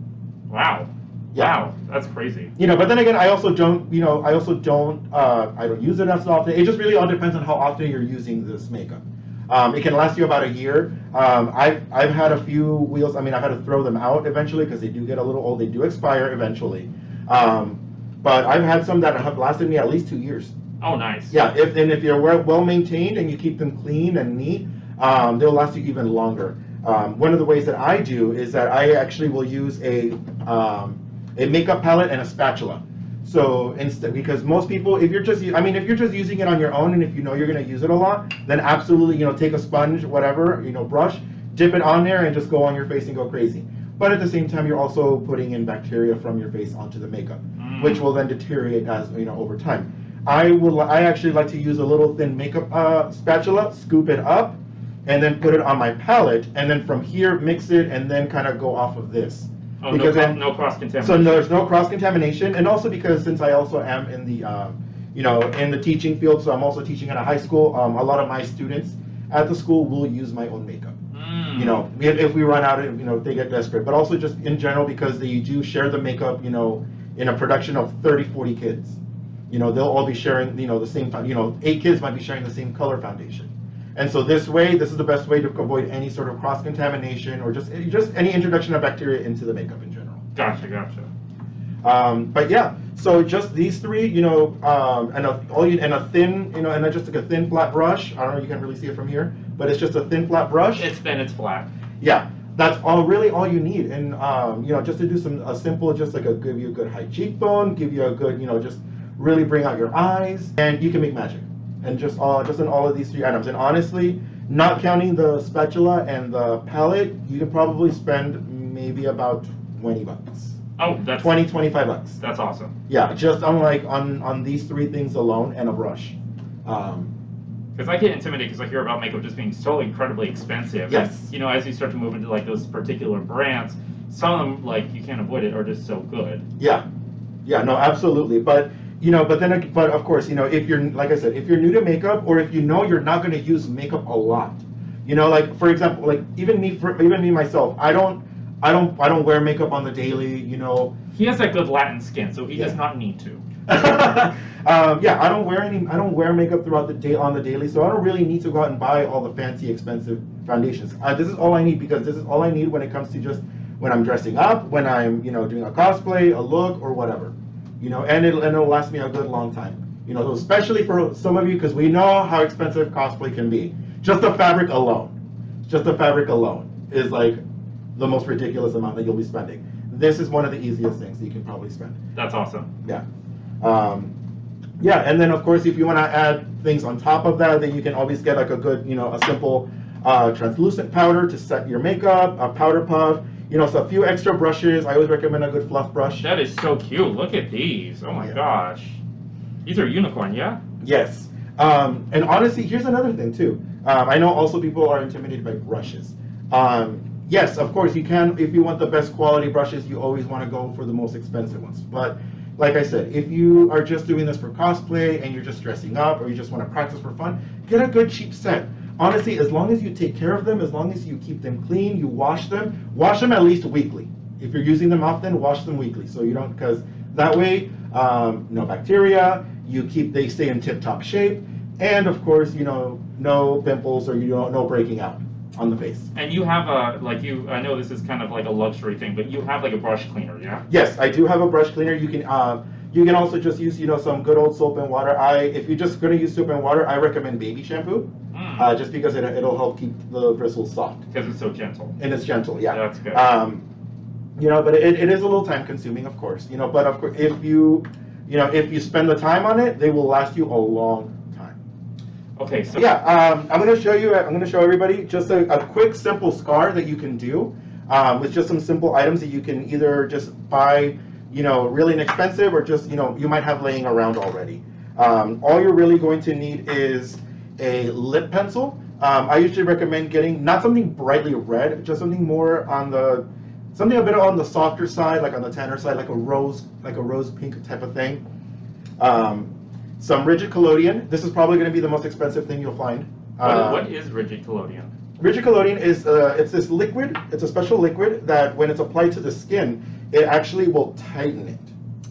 Wow. Yeah. Wow, that's crazy. You know, but then again, I don't use it as often. It just really all depends on how often you're using this makeup. It can last you about a year. I've had a few wheels. I mean, I've had to throw them out eventually because they do get a little old. They do expire eventually. But I've had some that have lasted me at least 2 years. Oh, nice. Yeah, if you're well maintained and you keep them clean and neat, they'll last you even longer. One of the ways that I do is that I actually will use a makeup palette and a spatula. So instead, because most people, if you're just using it on your own, and if you know you're going to use it a lot, then absolutely, take a sponge, whatever, brush, dip it on there, and just go on your face and go crazy. But at the same time, you're also putting in bacteria from your face onto the makeup, which will then deteriorate as over time. I actually like to use a little thin makeup spatula, scoop it up, and then put it on my palette, and then from here mix it, and then kind of go off of this. Oh, because no cross-contamination. So there's no cross-contamination, and also because since I also am in the, in the teaching field, so I'm also teaching at a high school, a lot of my students at the school will use my own makeup. If we run out, if they get desperate, but also just in general because they do share the makeup, in a production of 30, 40 kids. They'll all be sharing, the same, 8 kids might be sharing the same color foundation. And so this is the best way to avoid any sort of cross-contamination or just any introduction of bacteria into the makeup in general. Gotcha. But yeah, so just these 3, and a thin, and just like a thin flat brush. I don't know, you can't really see it from here, but it's just a thin flat brush. It's thin, it's flat. Yeah, that's really all you need. And just to do a simple, just like give you a good high cheekbone, give you a good, just really bring out your eyes, and you can make magic. And just in all of these 3 items. And honestly, not counting the spatula and the palette, you can probably spend maybe about $20. Oh, that's $25. That's awesome. Yeah, just on these 3 things alone and a brush. Because I get intimidated because I hear about makeup just being so incredibly expensive. Yes. And, as you start to move into those particular brands, some of them you can't avoid it are just so good. Yeah, no, absolutely. But but of course, if you're, like I said, if you're new to makeup, or if you're not going to use makeup a lot, like for example, like even me myself, I don't wear makeup on the daily, He has that good Latin skin, so he does not need to. Yeah, I don't wear makeup throughout the day on the daily, so I don't really need to go out and buy all the fancy, expensive foundations. This is all I need because this is all I need when it comes to just when I'm dressing up, when I'm doing a cosplay, a look, or whatever. And it'll last me a good long time. Especially for some of you, because we know how expensive cosplay can be. Just the fabric alone is like the most ridiculous amount that you'll be spending. This is one of the easiest things that you can probably spend. That's awesome. Yeah. Yeah, and then of course, if you want to add things on top of that, then you can always get like a good, a simple translucent powder to set your makeup, a powder puff. So a few extra brushes. I always recommend a good fluff brush. That is so cute. Look at these. Oh my gosh. These are unicorn, yeah? Yes. And honestly, here's another thing too. I know also people are intimidated by brushes. Yes, of course you can. If you want the best quality brushes, you always want to go for the most expensive ones. But like I said, if you are just doing this for cosplay and you're just dressing up or you just want to practice for fun, get a good cheap set. Honestly, as long as you take care of them, as long as you keep them clean, you wash them at least weekly. If you're using them often, wash them weekly. So you don't, because that way, no bacteria, they stay in tip-top shape, and of course, no pimples or no breaking out on the face. And you have I know this is kind of like a luxury thing, but you have like a brush cleaner, yeah? Yes, I do have a brush cleaner. You can also just use some good old soap and water. If you're just gonna use soap and water, I recommend baby shampoo, just because it'll help keep the bristles soft. Because it's so gentle. And it's gentle, yeah. That's good. But it is a little time consuming, of course. But of course, if you spend the time on it, they will last you a long time. Okay, so yeah, I'm going to show everybody just a quick, simple scar that you can do with just some simple items that you can either just buy, really inexpensive, or just you might have laying around already. All you're really going to need is a lip pencil. I usually recommend getting not something brightly red, just something more something a bit on the softer side, like on the tanner side, like a rose pink type of thing. Some rigid collodion. This is probably going to be the most expensive thing you'll find. What is rigid collodion? Rigid collodion is it's this liquid. It's a special liquid that when it's applied to the skin, it actually will tighten it.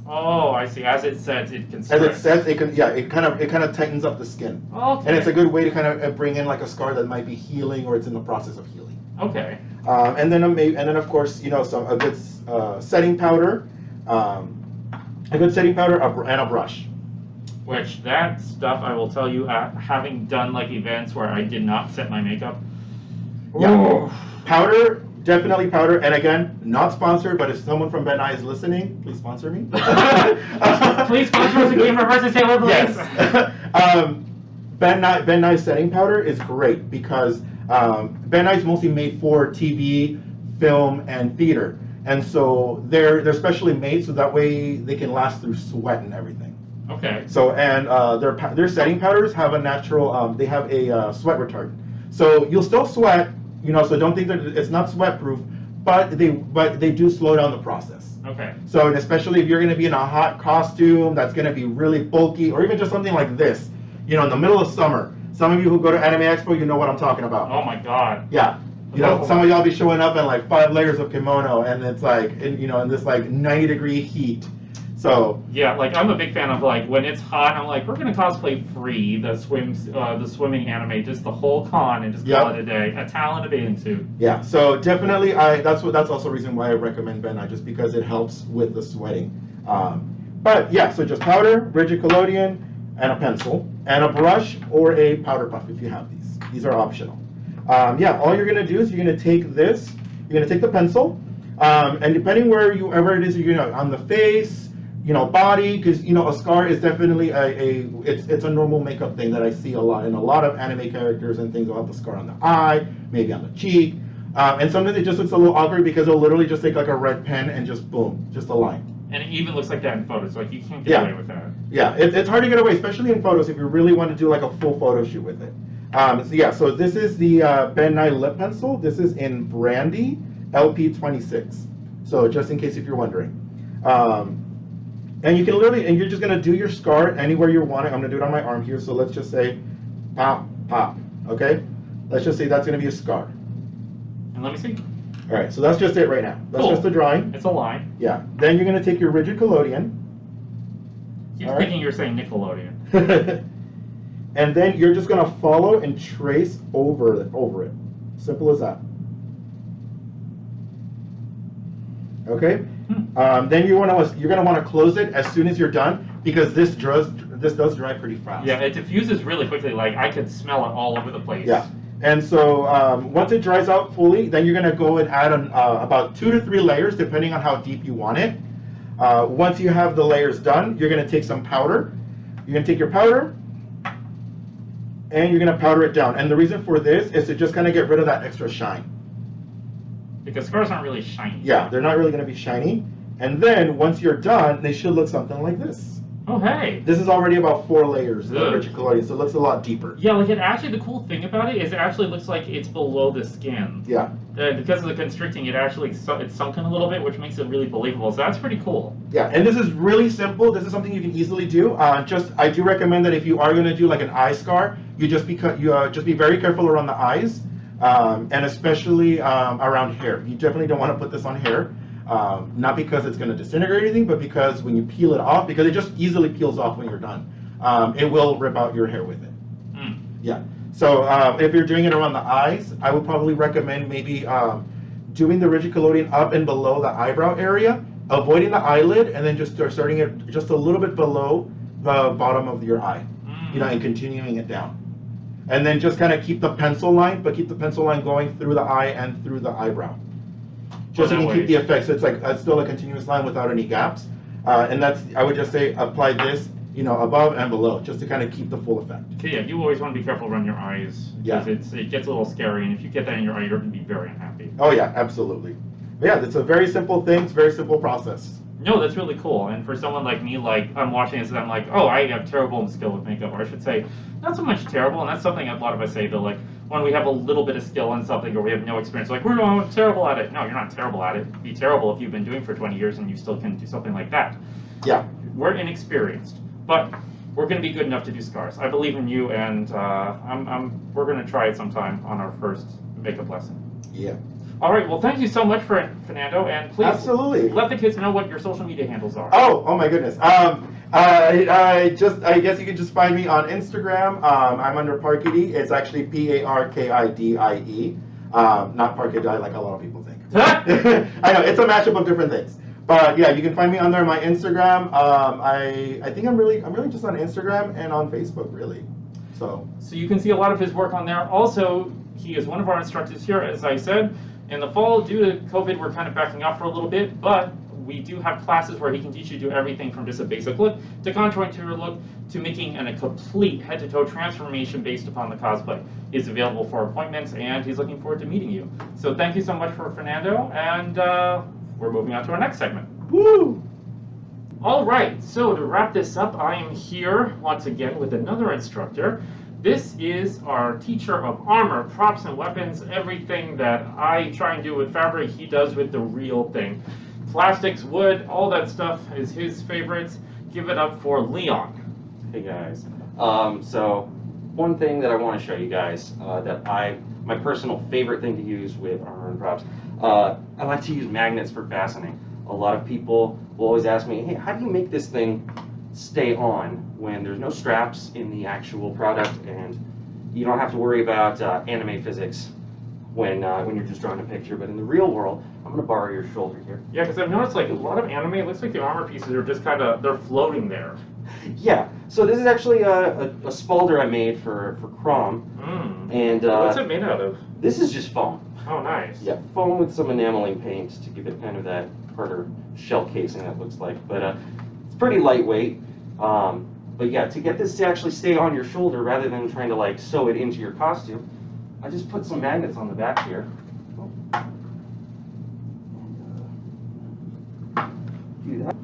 Oh, I see. As it sets, it can. As it sets, it can. Yeah, it kind of tightens up the skin. Okay. And it's a good way to kind of bring in like a scar that might be healing or it's in the process of healing. Okay. And then of course a good setting powder, and a brush. Which that stuff I will tell you, having done like events where I did not set my makeup. Yeah. Powder, definitely powder. And again, not sponsored, but if someone from Ben Nye is listening, please sponsor me. Please sponsor us a Gamer versus Taylor, please. Yes. Ben Nye's setting powder is great because Ben Nye's mostly made for TV, film, and theater. And so they're specially made so that way they can last through sweat and everything. Okay. So their setting powders have a natural they have a sweat retardant. So you'll still sweat, so don't think that it's not sweat proof, but they do slow down the process. Okay. So and especially if you're going to be in a hot costume that's going to be really bulky, or even just something like this, in the middle of summer. Some of you who go to Anime Expo, you know what I'm talking about. Oh my God. Yeah. Some of y'all be showing up in like 5 layers of kimono, and it's like in this like 90-degree heat. So yeah, like I'm a big fan of like when it's hot, I'm like, we're gonna cosplay Free, the swimming anime, just the whole con and just call it a day. A towel and a bathing suit. Yeah, so definitely that's also a reason why I recommend Ben Nye, just because it helps with the sweating. But yeah, so just powder, rigid collodion, and a pencil, and a brush or a powder puff if you have these. These are optional. Yeah, all you're gonna do is you're gonna take this, you're gonna take the pencil, and depending wherever it is, on the face, body, because a scar is definitely it's a normal makeup thing that I see a lot in a lot of anime characters and things. They'll have the scar on the eye, maybe on the cheek, and sometimes it just looks a little awkward because they'll literally just take like a red pen and just boom, just a line. And it even looks like that in photos. Like you can't get away with that. Yeah, it's hard to get away, especially in photos if you really want to do like a full photo shoot with it. So this is the Ben Nye Lip Pencil. This is in Brandy LP26. So just in case if you're wondering. And you can and you're just going to do your scar anywhere you want it. I'm going to do it on my arm here. So let's just say pop, pop, okay? Let's just say that's going to be a scar. And let me see. All right, so that's just it right now. That's just the drawing. It's a line. Yeah. Then you're going to take your rigid collodion. Keep thinking you're saying Nickelodeon. And then you're just going to follow and trace over it. Simple as that. Okay? Then you're going to want to close it as soon as you're done, because this does dry pretty fast. Yeah, it diffuses really quickly. Like I could smell it all over the place. Yeah. And so once it dries out fully, then you're going to go and add about 2 to 3 layers, depending on how deep you want it. Once you have the layers done, you're going to take some powder. You're going to take your powder, and you're going to powder it down. And the reason for this is to just kind of get rid of that extra shine. Because scars aren't really shiny. Yeah, they're not really going to be shiny. And then once you're done, they should look something like this. Oh, hey. This is already about 4 layers of Good. rich collodion, so it looks a lot deeper. Yeah, like it actually, the cool thing about it is it actually looks like it's below the skin. Yeah. Because of the constricting, it actually it's sunken a little bit, which makes it really believable. So that's pretty cool. Yeah, and this is really simple. This is something you can easily do. I do recommend that if you are going to do like an eye scar, you just be very careful around the eyes, and especially around hair. You definitely don't want to put this on hair. Not because it's going to disintegrate anything, but because when you peel it off, because it just easily peels off when you're done, it will rip out your hair with it. Yeah. So if you're doing it around the eyes, I would probably recommend maybe doing the rigid collodion up and below the eyebrow area, avoiding the eyelid, and then just starting it just a little bit below the bottom of your eye, and continuing it down. And then just kind of keep the pencil line, but keep the pencil line going through the eye and through the eyebrow. Just so you can keep the effect. So it's like still a continuous line without any gaps. And I would just say apply this, above and below, just to kind of keep the full effect. Okay, yeah, you always want to be careful around your eyes. Yeah. Because it gets a little scary, and if you get that in your eye, you're going to be very unhappy. Oh yeah, absolutely. But yeah, it's a very simple thing. It's a very simple process. No, that's really cool. And for someone like me, like, I'm watching this and I'm like, oh, I have terrible skill with makeup. Or I should say, not so much terrible. And that's something a lot of us say, though, like, when we have a little bit of skill in something or we have no experience, like, we're terrible at it. No, you're not terrible at it. It'd be terrible if you've been doing for 20 years and you still can do something like that. Yeah. We're inexperienced, but we're going to be good enough to do scars. I believe in you, and we're going to try it sometime on our first makeup lesson. Yeah. All right, well, thank you so much, Fernando, and please Absolutely. let the kids know what your social media handles are. Oh my goodness. I guess you can just find me on Instagram. I'm under Parkidie. It's actually Parkidie, not Parkidie like a lot of people think. I know it's a mashup of different things. But yeah, you can find me under my Instagram. I think I'm really just on Instagram and on Facebook really. So you can see a lot of his work on there. Also, he is one of our instructors here, as I said. In the fall, due to COVID, we're kind of backing off for a little bit, but we do have classes where he can teach you to do everything from just a basic look to contouring to a look to making a complete head-to-toe transformation based upon the cosplay. He's available for appointments, and he's looking forward to meeting you. So thank you so much for Fernando, and we're moving on to our next segment. woo! All right, so to wrap this up, I am here once again with another instructor. This is our teacher of armor, props, and weapons. Everything that I try and do with fabric, he does with the real thing. Plastics, wood, all that stuff is his favorites. Give it up for Leon. Hey guys. So one thing that I want to show you guys my personal favorite thing to use with armor and props, I like to use magnets for fastening. A lot of people will always ask me, hey, how do you make this thing stay on when there's no straps in the actual product and you don't have to worry about anime physics when you're just drawing a picture. But in the real world, I'm going to borrow your shoulder here. Yeah, because I've noticed like a lot of anime, it looks like the armor pieces are just kind of, they're floating there. Yeah, so this is actually a spalder I made for Crom. And what's it made out of? This is just foam. Oh, nice. Yeah, foam with some enameling paint to give it kind of that harder shell casing that looks like. But it's pretty lightweight. But yeah, to get this to actually stay on your shoulder rather than trying to like sew it into your costume, I just put some magnets on the back here. Do that.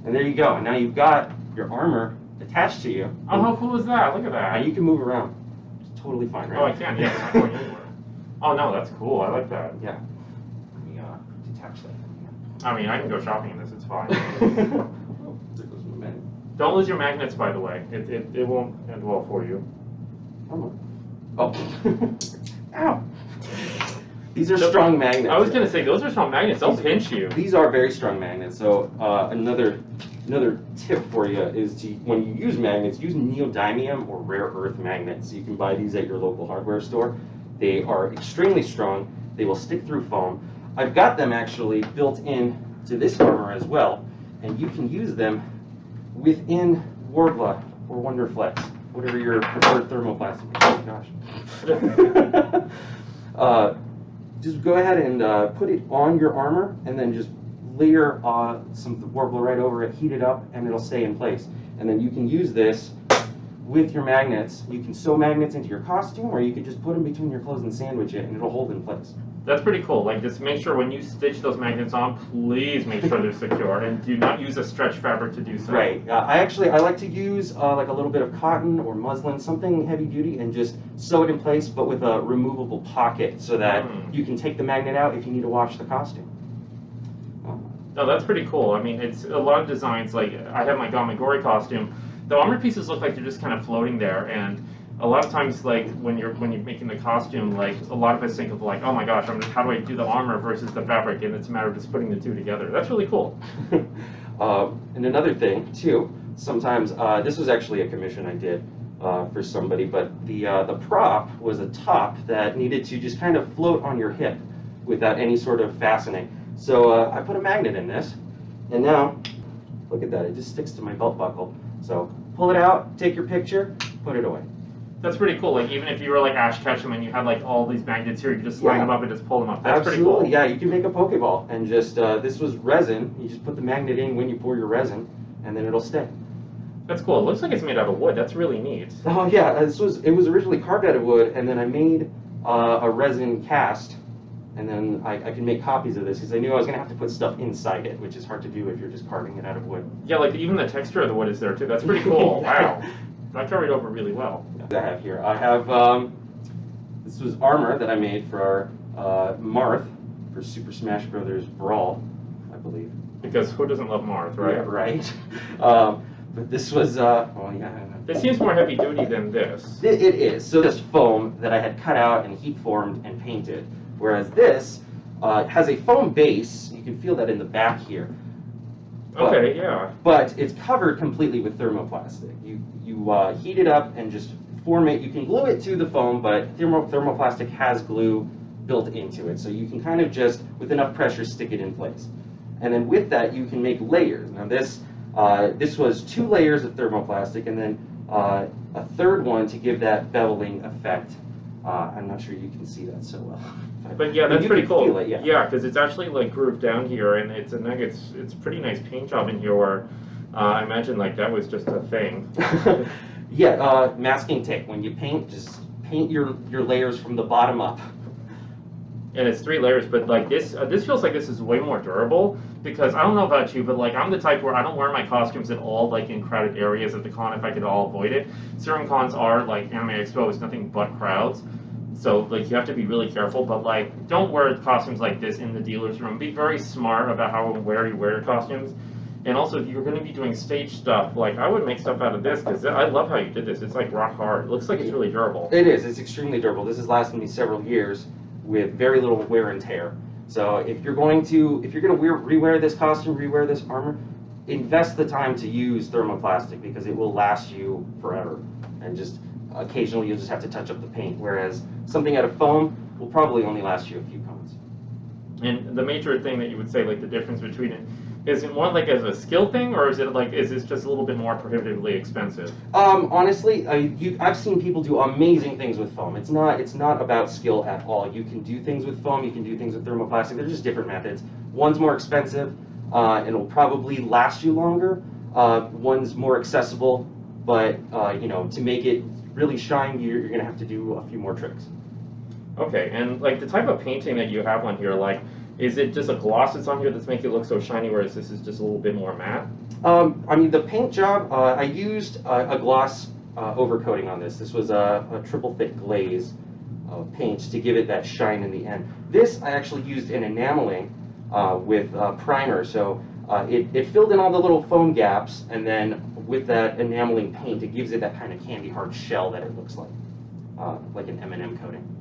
And there you go. And now you've got your armor attached to you. Oh, how cool is that? Look at that. And you can move around. It's totally fine, right? Oh, I can, yeah. It's not going anywhere. Oh, no, that's cool. I like that. Yeah. Let me detach that from here. I mean, I can go shopping in this. It's fine. Oh, there goes my magnet. Don't lose your magnets, by the way. It won't end well for you. Oh. Ow. These are strong magnets. I was going to say, those are strong magnets. They'll pinch you. These are very strong magnets. So another tip for you is to, when you use magnets, use neodymium or rare earth magnets. You can buy these at your local hardware store. They are extremely strong. They will stick through foam. I've got them actually built in to this armor as well, and you can use them within Warbler or Wonderflex, whatever your preferred thermoplastic is. Oh gosh. Just go ahead and put it on your armor, and then just layer some Warbler right over it, heat it up, and it'll stay in place. And then you can use this with your magnets, you can sew magnets into your costume, or you could just put them between your clothes and sandwich it, and it'll hold in place. That's pretty cool. Like, just make sure when you stitch those magnets on, please make sure they're secure, and do not use a stretch fabric to do so. Right. I like to use like a little bit of cotton or muslin, something heavy duty, and just sew it in place, but with a removable pocket, so that you can take the magnet out if you need to wash the costume. No, that's pretty cool. I mean, it's a lot of designs. Like, I have my Gamagori costume. The armor pieces look like they're just kind of floating there, and a lot of times, like, when you're making the costume, like, a lot of us think of, like, oh my gosh, how do I do the armor versus the fabric? And it's a matter of just putting the two together. That's really cool. And another thing, too, sometimes, this was actually a commission I did for somebody, but the prop was a top that needed to just kind of float on your hip without any sort of fastening. So I put a magnet in this, and now, look at that, it just sticks to my belt buckle. So pull it out, take your picture, put it away. That's pretty cool. Like, even if you were like Ash Ketchum and you had like all these magnets here, you just line them up and just pull them up. That's Absolutely. pretty cool. Yeah, you can make a Pokeball, and just this was resin. You just put the magnet in when you pour your resin, and then it'll stay. That's cool. It looks like it's made out of wood. That's really neat. Oh yeah, it was originally carved out of wood, and then I made a resin cast, and then I can make copies of this because I knew I was gonna have to put stuff inside it, which is hard to do if you're just carving it out of wood. Yeah, like even the texture of the wood is there too. That's pretty cool. Wow. That carried over really well. I have here. I have this was armor that I made for Marth for Super Smash Brothers Brawl, I believe. Because who doesn't love Marth, right? Yeah, right. But this was oh yeah. This seems more heavy duty than this. It is. So this foam that I had cut out and heat formed and painted, whereas this has a foam base. You can feel that in the back here. Okay, yeah. But it's covered completely with thermoplastic. You heat it up and just form it. You can glue it to the foam, but thermoplastic has glue built into it. So you can kind of just, with enough pressure, stick it in place. And then with that, you can make layers. Now this was 2 layers of thermoplastic, and then a third one to give that beveling effect. I'm not sure you can see that so well. But yeah, that's pretty cool. Feel it, yeah, because it's actually like grooved down here, and it's a pretty nice paint job in here. Where I imagine like that was just a thing. Yeah, masking tape. When you paint, just paint your layers from the bottom up. And it's 3 layers, but like this feels like this is way more durable, because I don't know about you, but like I'm the type where I don't wear my costumes at all like in crowded areas at the con if I could all avoid it. Certain cons are like Anime Expo is nothing but crowds, so like you have to be really careful. But like don't wear costumes like this in the dealer's room. Be very smart about where you wear your costumes. And also, if you're going to be doing stage stuff, like I would make stuff out of this, because I love how you did this. It's like rock hard. It looks like it's really durable. It is. It's extremely durable. This has lasted me several years with very little wear and tear. So if you're going to rewear this costume, rewear this armor, invest the time to use thermoplastic, because it will last you forever. And just occasionally you'll just have to touch up the paint. Whereas something out of foam will probably only last you a few cons. And the major thing that you would say, like the difference between it, is it more like as a skill thing, or is it like, is this just a little bit more prohibitively expensive? Honestly, I've seen people do amazing things with foam. It's not about skill at all. You can do things with foam, you can do things with thermoplastic. They're just different methods. One's more expensive, and it'll probably last you longer. One's more accessible, but to make it really shine, you're gonna have to do a few more tricks. Okay, and like the type of painting that you have on here, like, is it just a gloss that's on here that's making it look so shiny, whereas this is just a little bit more matte? I mean, the paint job, I used a gloss overcoating on this. This was a triple thick glaze paint to give it that shine in the end. This, I actually used an enameling with primer, so it filled in all the little foam gaps, and then with that enameling paint, it gives it that kind of candy hard shell that it looks like an M&M coating.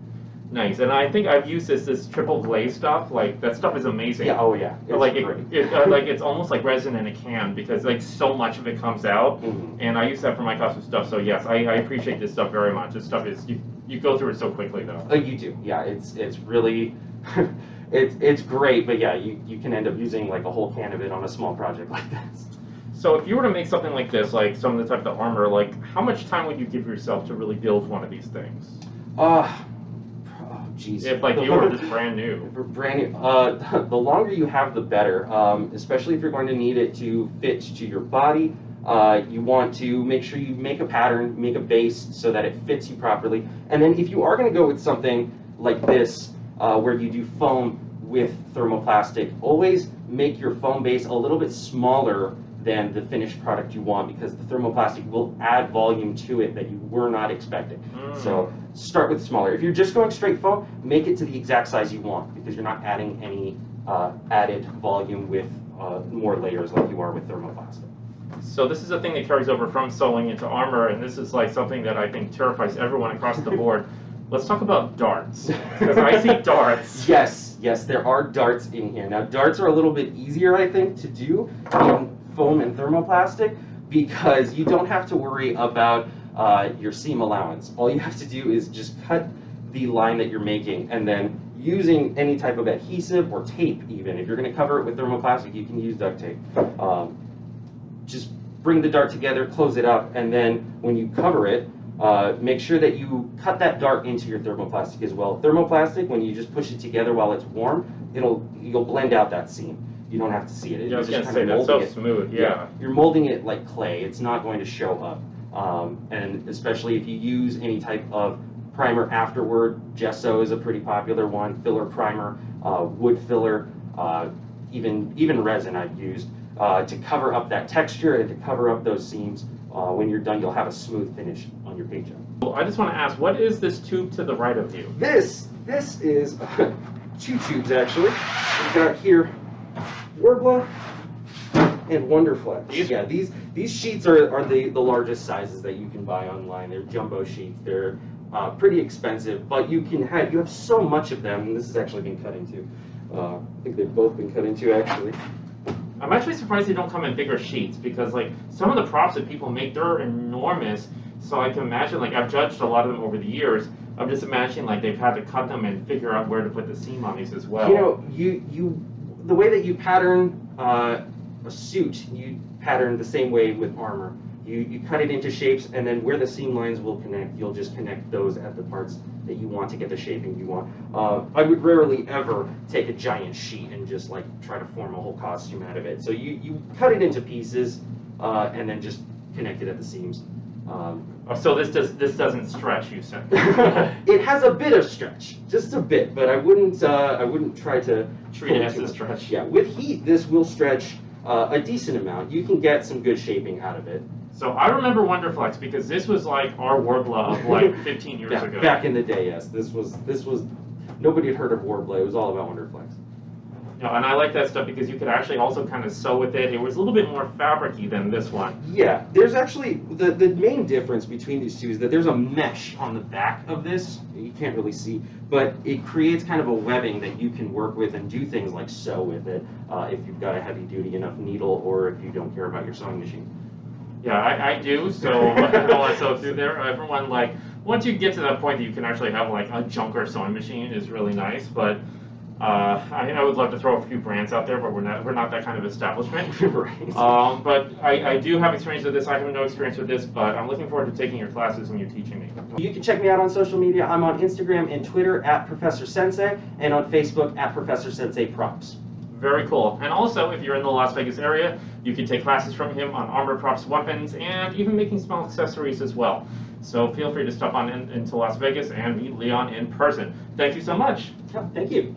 Nice, and I think I've used this triple glaze stuff. Like that stuff is amazing. Yeah, oh yeah, it's like it's almost like resin in a can, because like so much of it comes out. And I use that for my custom stuff. So yes, I appreciate this stuff very much. This stuff is you go through it so quickly though. You do, yeah. It's really it's great, but yeah, you can end up using like a whole can of it on a small project like this. So if you were to make something like this, like some of the type of armor, like how much time would you give yourself to really build one of these things? Geez. If like you were just brand new. The longer you have, the better. Especially if you're going to need it to fit to your body. You want to make sure you make a pattern, make a base so that it fits you properly. And then if you are going to go with something like this, where you do foam with thermoplastic, always make your foam base a little bit smaller than the finished product you want, because the thermoplastic will add volume to it that you were not expecting. So start with smaller. If you're just going straight foam, make it to the exact size you want, because you're not adding any added volume with more layers like you are with thermoplastic. So this is a thing that carries over from sewing into armor, and this is like something that I think terrifies everyone across the board. Let's talk about darts, because I see darts. Yes, there are darts in here. Now, darts are a little bit easier, I think, to do in foam and thermoplastic, because you don't have to worry about your seam allowance. All you have to do is just cut the line that you're making, and then using any type of adhesive or tape, even. If you're going to cover it with thermoplastic, you can use duct tape. Just bring the dart together, close it up, and then when you cover it, make sure that you cut that dart into your thermoplastic as well. Thermoplastic, when you just push it together while it's warm, you'll blend out that seam. You don't have to see it. Yeah, I was going to say, that's so smooth, yeah. You're molding it like clay. It's not going to show up. And especially if you use any type of primer afterward, gesso is a pretty popular one, filler primer, wood filler, even resin I've used to cover up that texture and to cover up those seams. When you're done, you'll have a smooth finish on your page. Well, I just want to ask, what is this tube to the right of you? This is 2 tubes, actually. We've got here Worbla and Wonderflex. Yeah, these sheets are the largest sizes that you can buy online. They're jumbo sheets. They're pretty expensive, but you have so much of them, and this has actually been cut into. I think they've both been cut into, actually. I'm actually surprised they don't come in bigger sheets, because like some of the props that people make, they're enormous. So I can imagine, like I've judged a lot of them over the years. I'm just imagining like they've had to cut them and figure out where to put the seam on these as well. You know, the way that you pattern a suit, you pattern the same way with armor. You cut it into shapes, and then where the seam lines will connect, you'll just connect those at the parts that you want to get the shaping you want. I would rarely ever take a giant sheet and just like try to form a whole costume out of it. So you cut it into pieces, and then just connect it at the seams. So this doesn't stretch, you said? It has a bit of stretch, just a bit, but I wouldn't try to treat it as a stretch. Yeah, with heat, this will stretch a decent amount. You can get some good shaping out of it. So I remember Wonderflex, because this was like our Worbla of like 15 years ago. Back in the day, yes. This was nobody had heard of Worbla. It was all about Wonderflex. No, and I like that stuff because you could actually also kind of sew with it. It was a little bit more fabric-y than this one. Yeah, there's actually, the main difference between these two is that there's a mesh on the back of this. You can't really see, but it creates kind of a webbing that you can work with and do things like sew with it if you've got a heavy-duty enough needle, or if you don't care about your sewing machine. Yeah, I do, so I don't want to sew through there. Everyone, like, once you get to that point that you can actually have like a junker sewing machine is really nice, but I would love to throw a few brands out there, but we're not that kind of establishment. Right. But I do have experience with this. I have no experience with this, but I'm looking forward to taking your classes and you teaching me. You can check me out on social media. I'm on Instagram and Twitter at Professor Sensei, and on Facebook at Professor Sensei Props. Very cool. And also, if you're in the Las Vegas area, you can take classes from him on armor, props, weapons, and even making small accessories as well. So feel free to stop on into Las Vegas and meet Leon in person. Thank you so much. Yeah, thank you.